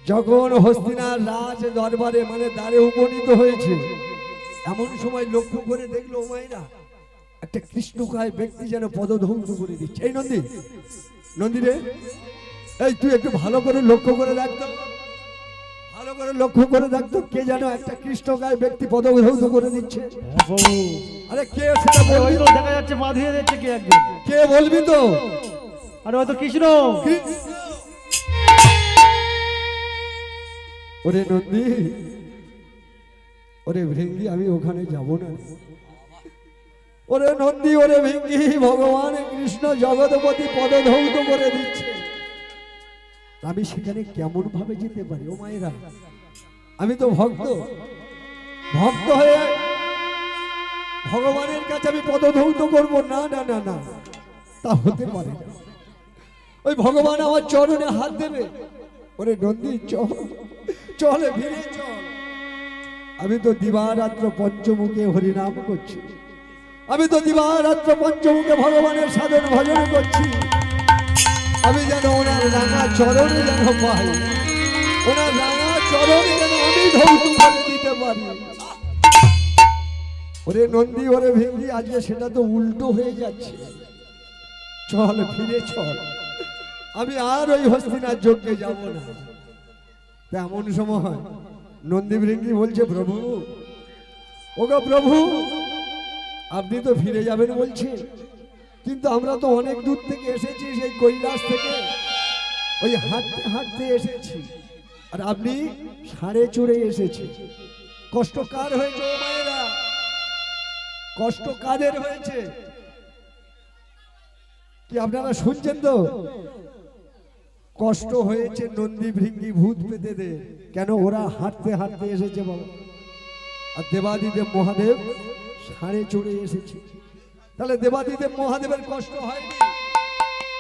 যখন হস্তিনার রাজ দরবারে মানে দ্বারে উপনীত হয়েছে, এমন সময় লক্ষ্য করে দেখলো মায়েরা একটা কৃষ্ণকায় ব্যক্তি যেন পদধৌত করে দিচ্ছে। এই নন্দী, নন্দী রে, এই তুই একটু ভালো করে লক্ষ্য করে দেখতো, ভালো করে লক্ষ্য করে দেখতো, কে যেন একটা কৃষ্ণকায় ব্যক্তি পদধৌত করে দিচ্ছে। হ্যাঁ প্রভু, আরে কে সেটা ওই বলবি তো তো? দেখা যাচ্ছে বাঁধিয়ে দিচ্ছে কে একজন, কে বলবি তো? আরে হয়তো কৃষ্ণ। ওরে নন্দী, ওরে ভৃঙ্গি, আমি ওখানে যাব না। ওরে নন্দী, ওরে ভৃঙ্গি, ভগবান কৃষ্ণ জগৎপতি পদধৌত করে দিচ্ছে, আমি সেখানে কেমন ভাবে যেতে পারি? ও মায়েরা, আমি তো ভক্ত, ভক্ত হয়ে ভগবানের কাছে আমি পদধৌত করব না, না না না, তা হতে পারে না। ওই ভগবান আমার চরণে হাত দেবে। ওরে নন্দী, চল চল, ফিরে চল। আমি তো দিবারাত্র পঞ্চমুখে হরিনাম করছি, আমি তো দিবারাত্র পঞ্চমুখে ভগবানের সাধন ভজন করছি। আমি যেন ওনার রাঙা চরণে যেন পাই, ওনার রাঙা চরণে যেন আমি ধৌত করে দিতে পারি। ওরে নন্দী, ওরে ভেঙ্গি, আজকে সেটা তো উল্টো হয়ে যাচ্ছে। চল, ফিরে চল, আমি আর ওই হস্তিনার যজ্ঞে যাব না। এমন সময় নন্দী ভৃঙ্গি বলছে, প্রভু, ওগো প্রভু, আপনি তো ফিরে যাবেন বলছেন, কিন্তু আমরা তো অনেক দূর থেকে এসেছি, সেই কৈলাস থেকে ওই হাঁটতে হাঁটতে এসেছি, আর আপনি ষাঁড়ে চড়ে এসেছে। কষ্ট কার হয়েছে ও মায়েরা? কষ্ট কাদের হয়েছে কি আপনারা শুনছেন তো? কষ্ট হয়েছে নন্দী ভৃঙ্গি ভূত পেতেদের। কেন? ওরা হাঁটতে হাঁটতে এসেছে বাবা, আর দেবাদিদেব মহাদেব ষাঁড়ে চড়ে এসেছে। তাহলে দেবাদিদেব মহাদেবের কষ্ট হয়নি।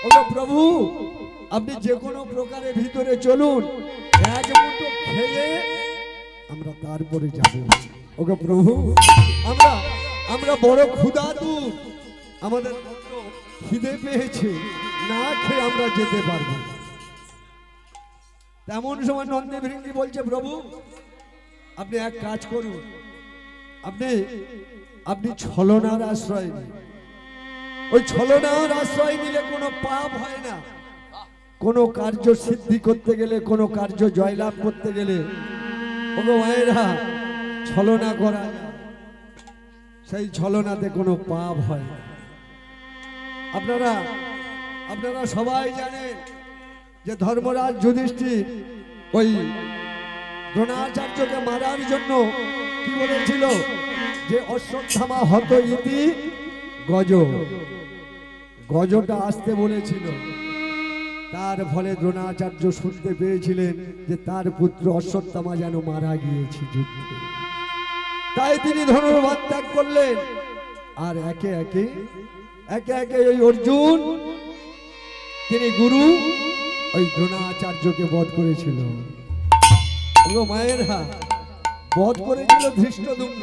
ওগো প্রভু, আপনি যে কোনো প্রকারে ভিতরে চলুন, এক মুঠো খেয়ে আমরা তারপরে যাব। ওগো প্রভু, আমরা আমরা বড় ক্ষুধার্ত, আমাদের বড্ড খিদে পেয়েছে, না খেয়ে আমরা যেতে পারবো না। তেমন সময় নন্দী ভৃঙ্গি বলছে, প্রভু আপনি এক কাজ করুন, আপনি আপনি ছলনার আশ্রয় নিন। ওই ছলনার আশ্রয় নিলে কোনো পাপ হয় না। কোনো কার্য সিদ্ধি করতে গেলে, কোনো কার্য জয়লাভ করতে গেলে ওগো মায়েরা ছলনা করা যায়। সেই ছলনাতে কোনো পাপ হয় না। আপনারা আপনারা সবাই জানেন যে ধর্মরাজ যুধিষ্ঠির ওই দ্রোণাচার্যকে মারার জন্য কি বলেছিল? যে অশ্বত্থামা হত ইতি গজ, গজটা আসতে বলেছিল। তার ফলে দ্রোণাচার্য শুনতে পেয়েছিলেন যে তার পুত্র অশ্বত্থামা যেন মারা গিয়েছে যুদ্ধে। তাই তিনি ধনুর্বাদ ত্যাগ করলেন, আর একে একে একে একে ওই অর্জুন, তিনি গুরু, ওই দ্রোণাচার্যকে বধ করেছিল। ও মায়েরা, বধ করেছিল ধৃষ্টদ্যুম্ন,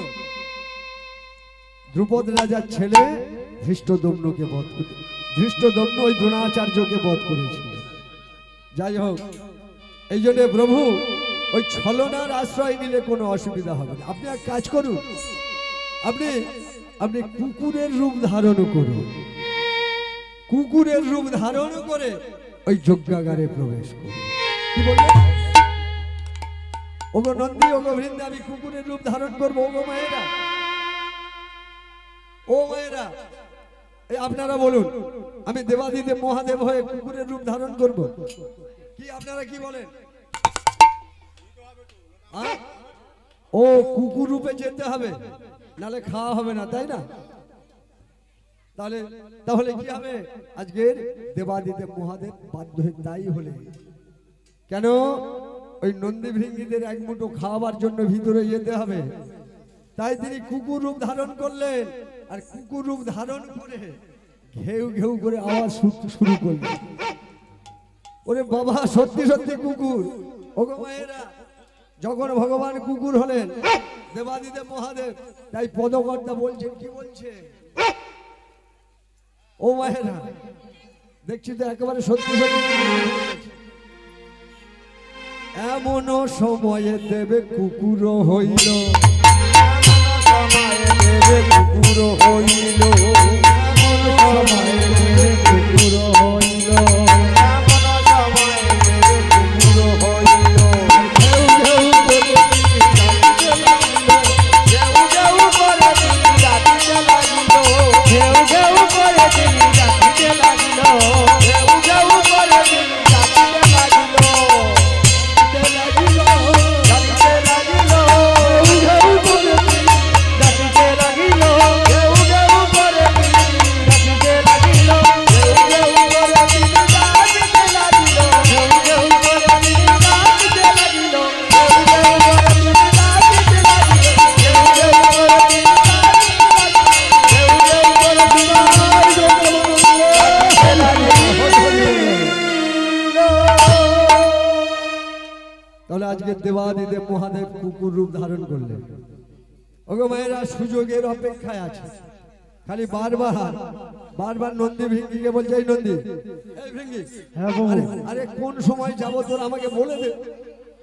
দ্রুপদ রাজার ছেলে ধৃষ্টদ্যুম্নকে বধ করে, ধৃষ্টদ্যুম্ন ওই দ্রোণাচার্যকে বধ করেছিল। যাই হোক, এই জন্য প্রভু ওই ছলনার আশ্রয় নিলে কোনো অসুবিধা হবে না। আপনি এক কাজ করুন, আপনি আপনি কুকুরের রূপ ধারণ করুন, কুকুরের রূপ ধারণ করে ওই যজ্ঞাগারে প্রবেশ করুন। কি বললেন? ওগো নন্দী, ওগো বৃন্দা, আমি কুকুরের রূপ ধারণ করবো। ওগো মায়েরা, ও মায়েরা, এই আপনারা বলুন, আমি দেবাদিদেব মহাদেব হয়ে কুকুরের রূপ ধারণ করব? কি আপনারা কি বলেন? ও কুকুর রূপে যেতে হবে, নালে খাওয়া হবে না, তাই না? তাহলে তাহলে কি হবে? আজকের দেবাদিদেব মহাদেব বাধ্য হয়ে তাই হলে। কেন? ওই নন্দী ভৃঙ্গিদের এক মুঠো খাওয়াবার জন্য ভিতরে যেতে হবে, তাই তিনি কুকুর রূপ ধারণ করলেন। আর কুকুর রূপ ধারণ করে ঘেউ ঘেউ করে আওয়াজ শুরু করলো। ওরে বাবা, সত্যি সত্যি কুকুর। ওগো মায়েরা, যখন ভগবান কুকুর হলেন দেবাদিদেব মহাদেব, তাই পদকর্তা বলছেন, কি বলছে? ও মায়েরা, দেখছি তো একেবারে সত্যি সত্যি। এমন সময়ে দেবে কুকুর হইল, সময়ে দেবে কুকুর হইল, এমন সময়ে দেবে কুকুর হইল, এমন সময়ে দেবে কুকুর হইল। ঘেউ ঘেউ করে ডাকতে লাগলো, ঘেউ ঘেউ করে তিনি ডাকিতে লাগিল, ঘেউ ঘেউ করে তিনি ডাকিতে লাগিল, ঘেউ ঘেউ করে তিনি ডাকিতে লাগিল, ডাকতে লাগিল, ডাকিতে লাগিল, ঘেউ ঘেউ করে ডাকিতে লাগিল, ডাকিতে লাগিল, ঘেউ ঘেউ করে তিনি ডাকিতে লাগিল, ঘেউ ঘেউ করে তিনি ডাকিতে লাগিল, ঘেউ ঘেউ করে তিনি ডাকিতে লাগিল, ঘেউ ঘেউ করে তিনি তাহলে আজকে দেবাদিদেব মহাদেব কুকুর রূপ ধারণ করলেন। ওগো মায়েরা, সুযোগের অপেক্ষায় আছে। খালি বারবার বারবার নন্দী ভিঙ্গিকে বলছে, এই নন্দী, এই ভিঙ্গি, হ্যাঁ বাবু, আরে আরে কোন সময় যাবো তোর আমাকে বলে দে।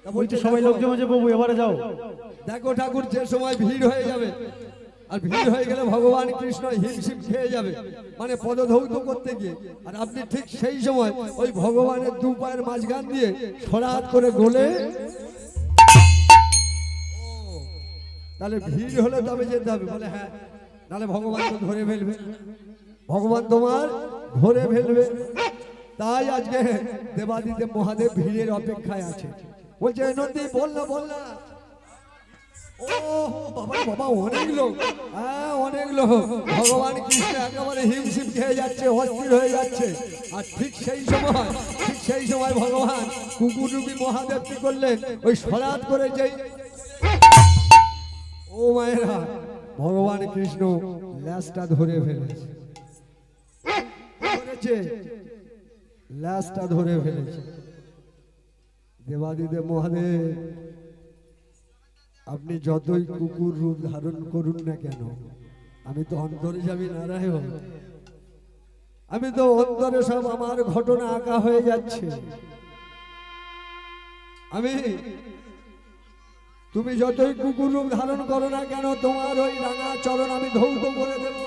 তা ওই বলছে, তো সবাই লোক জমেছে বাবু, এবারে যাও। দেখো ঠাকুর, যে সময় ভিড় হয়ে যাবে, আর ভিড় হয়ে গেলে ভগবান কৃষ্ণ হিমশিম খেয়ে যাবে, মানে পদধৌত করতে গিয়ে, আর আপনি ঠিক সেই সময় ওই ভগবানের দু পায়ের মাঝখান দিয়ে সরাত করে গোলে, তাহলে ভিড় হলে তবে যেতে হবে। বলে হ্যাঁ, নাহলে ভগবান তো ধরে ফেলবে, ভগবান তোমার ধরে ফেলবে। তাই আজকে দেবাদিদেব মহাদেব ভিড়ের অপেক্ষায় আছে। বলছে, এই নন্দী, বল না বল না। ও বাবা রে বাবা, অনেক লোক, হ্যাঁ অনেক লোক। ভগবান কৃষ্ণ একেবারে হিমশিম খেয়ে যাচ্ছে, অস্থির হয়ে যাচ্ছে। আর ঠিক সেই সময় ভগবান কুকুররূপী মহাদেব কি করলেন? ওই সরাত করে যেই, ও মায়েরা, ভগবান কৃষ্ণ ল্যাসটা ধরে ফেলেছে, ল্যাসটা ধরে ফেলেছে। দেবাদিদেব মহাদেব, আপনি যতই কুকুর রূপ ধারণ করুন না কেন, আমি তো অন্তর্যামী নারায়ণ, আমি তো অন্তরে সব আমার ঘটনা আঁকা হয়ে যাচ্ছে। তুমি যতই কুকুর রূপ ধারণ করো না কেন, তোমার ওই রাঙা চরণ আমি ধৌত করে দেব।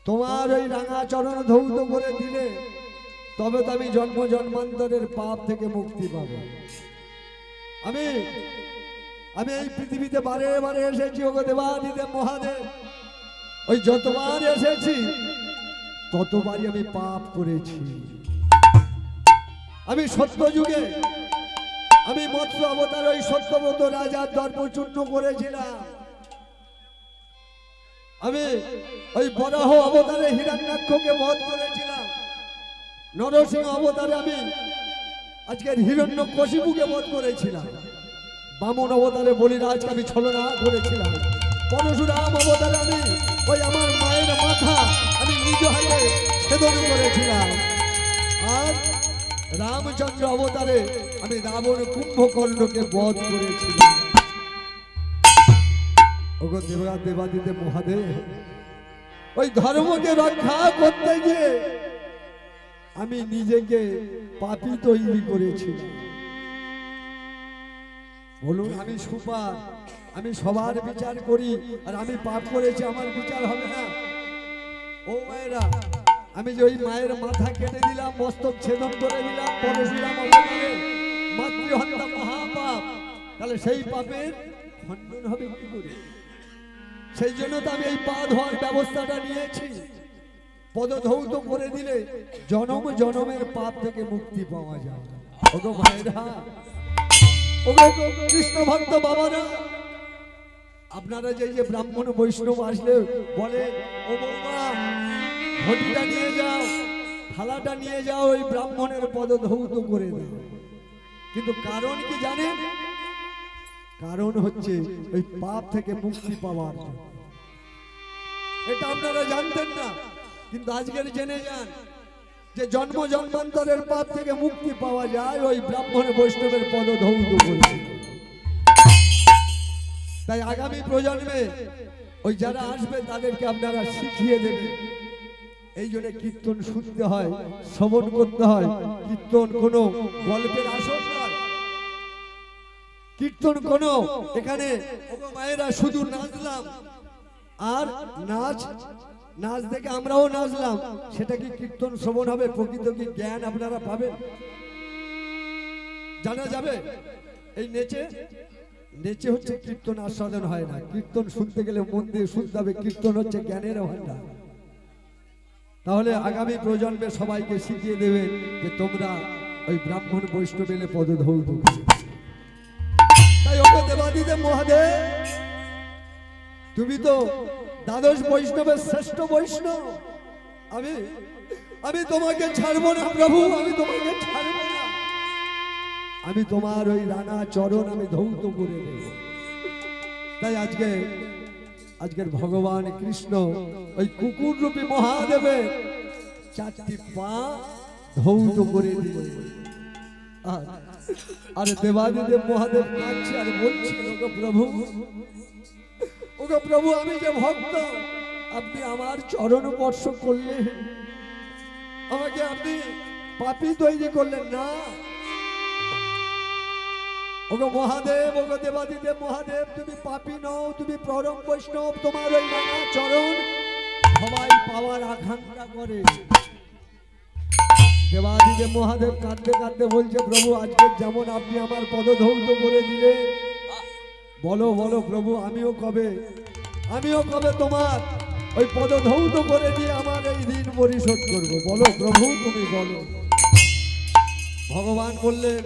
তোমার ওই রাঙা চরণ ধৌত করে দিলে তবে তো আমি জন্ম জন্মান্তরের পাপ থেকে মুক্তি পাব। আমি এই পৃথিবীতে বারে বারে এসেছি, ওগো দেবাদিদেব মহাদেব। ওই যতবার এসেছি ততবারই আমি পাপ করেছি। আমি সত্য যুগে আমি মৎস্য অবতার ওই সত্যব্রত রাজার দর্প চূর্ণ করেছিলাম। আমি ওই বরাহ অবতারে হিরণ্যাক্ষকে বধ করেছিলাম। নরসিংহ অবতারে আমি আজকের হিরণ্যকশিপুকে বধ করেছিলাম। বামন অবতারে বলিরাজকে আমি ছলনা করেছিলাম। পরশুরাম অবতারে আমি ওই আমার মায়ের মাথা আমি নিজ হাতে ছেদন করেছিলাম। আর রামচন্দ্র অবতারে আমি রাবণ কুম্ভকর্ণকে বধ করেছিলাম। ওগো দেবাদিদেব মহাদেব, ওই ধর্মকে রক্ষা করতে গিয়ে আমি নিজেকে পাপী তৈরি করেছিলাম। বলুন, আমি সুপার, আমি সবার বিচার করি, আর আমি পাপ করেছি, আমার বিচার হবে না? ও মায়েরা, আমি যে ওই মায়ের মাথা কেটে দিলাম, মস্তক ছেদন করে দিলাম পরশুরাম অবতারে, মাতৃহত্যা মহাপাপ, তাহলে সেই পাপের খণ্ডন হবে কি করে? সেই জন্য তো আমি এই পা ধোয়ার ব্যবস্থাটা নিয়েছি। পদধৌত করে দিলে জনম জনমের পাপ থেকে মুক্তি পাওয়া যায়। ওগো ভাইরা, ওগো কৃষ্ণ ভক্ত বাবারা, আপনারা যে ব্রাহ্মণ বৈষ্ণব আসলে বলে, ও বৌমা, ঘটিটা নিয়ে যাও, থালাটা নিয়ে যাও, ওই ব্রাহ্মণের পদধৌত করে দাও। কিন্তু কারণ কি জানেন? কারণ হচ্ছে ওই পাপ থেকে মুক্তি পাওয়ার। এটা আপনারা জানতেন না। কিন্তু আজকের জেনে যান যে জন্ম জন্মান্তরের পাপ থেকে মুক্তি পাওয়া যায় ওই ব্রাহ্মণ বৈষ্ণবের পদ ধৌত করে। তাই আগামী প্রজন্মে ওই যারা আসবে তাদেরকে আপনারা শিখিয়ে দেবেন। এই জন্য কীর্তন শুনতে হয়, শ্রবণ করতে হয়। কীর্তন কোনো গল্পের আসর নয়, কীর্তন কোনো এখানে মায়েরা শুধু নাচলাম আর নাচ দেখে আমরাও নাচলাম, সেটা কি কীর্তন শ্রবণ হবে? প্রকৃত কি জ্ঞান আপনারা পাবেন? জানা যাবে? এই নেচে হচ্ছে কীর্তন আস্বাদন হয় না। কীর্তন শুনতে গেলে মন দিয়ে শুনতে হবে। কীর্তন হচ্ছে জ্ঞানের ভান্ডার। তাহলে আগামী প্রজন্মে সবাইকে শিখিয়ে দেবে যে তোমরা ওই ব্রাহ্মণ বৈষ্ণব এলে পদধৌত। তাই ওকে দেবাদিদেব মহাদেব, তুমি তো দ্বাদশ বৈষ্ণবের শ্রেষ্ঠ বৈষ্ণব। আমি তোমাকে ছাড়বো না প্রভু, আমি তোমাকে ছাড়বো না। আমি তোমার ওই রানা চরণ আমি ধৌত করে দেব। তাই আজকের ভগবান কৃষ্ণ ওই কুকুর রূপী মহাদেবের 4টি পা ধৌত করে দিল। আর দেবাদিদেব মহাদেব কাঁদছে আর বলছে, ওগো প্রভু আমি যে ভক্ত, আপনি আমার চরণ স্পর্শ করলেন, আমাকে আপনি পাপী তৈরি করলেন না। ওগো মহাদেব, ওগো দেবাদিদেব মহাদেব, তুমি পাপী নও, তুমি পরম বৈষ্ণব। তোমার ওই রানা চরণ সবাই পাওয়ার আকাঙ্ক্ষা করে। দেবাদিদেব মহাদেব কাঁদতে কাঁদতে বলছে, প্রভু আজকে যেমন আপনি আমার পদধৌত করে দিলেন, বলো বলো প্রভু, আমিও কবে তোমার ওই পদধৌত করে দিয়ে আমার এই ঋণ পরিশোধ করব? বলো প্রভু, তুমি বলো। ভগবান বললেন,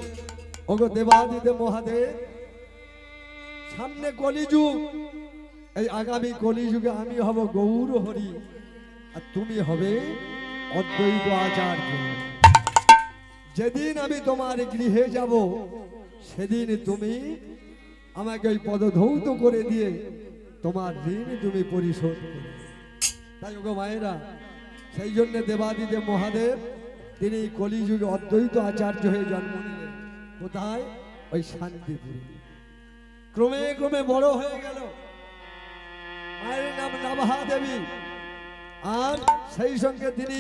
ওগো দেবাদিদেব মহাদেব, সামনে কলিযুগ, এই আগামী কলিযুগে আমি হব গৌর হরি আর তুমি হবে অদ্বৈত আচার্য। যেদিন আমি তোমার গৃহে যাব সেদিন তুমি আমাকে ওই পদধৌত করে দিয়ে তোমার ঋণ তুমি পরিশোধ করবে। তাই ওগো মায়েরা, সেই জন্য দেবাদিদেব মহাদেব তিনি কলিযুগে অদ্বৈত আচার্য হয়ে জন্ম নিলেন। কোথায়? ওই শান্তিপুরে। ক্রমে ক্রমে বড় হয়ে গেল। মায়ের নাম নাভা দেবী। আর সেই সঙ্গে তিনি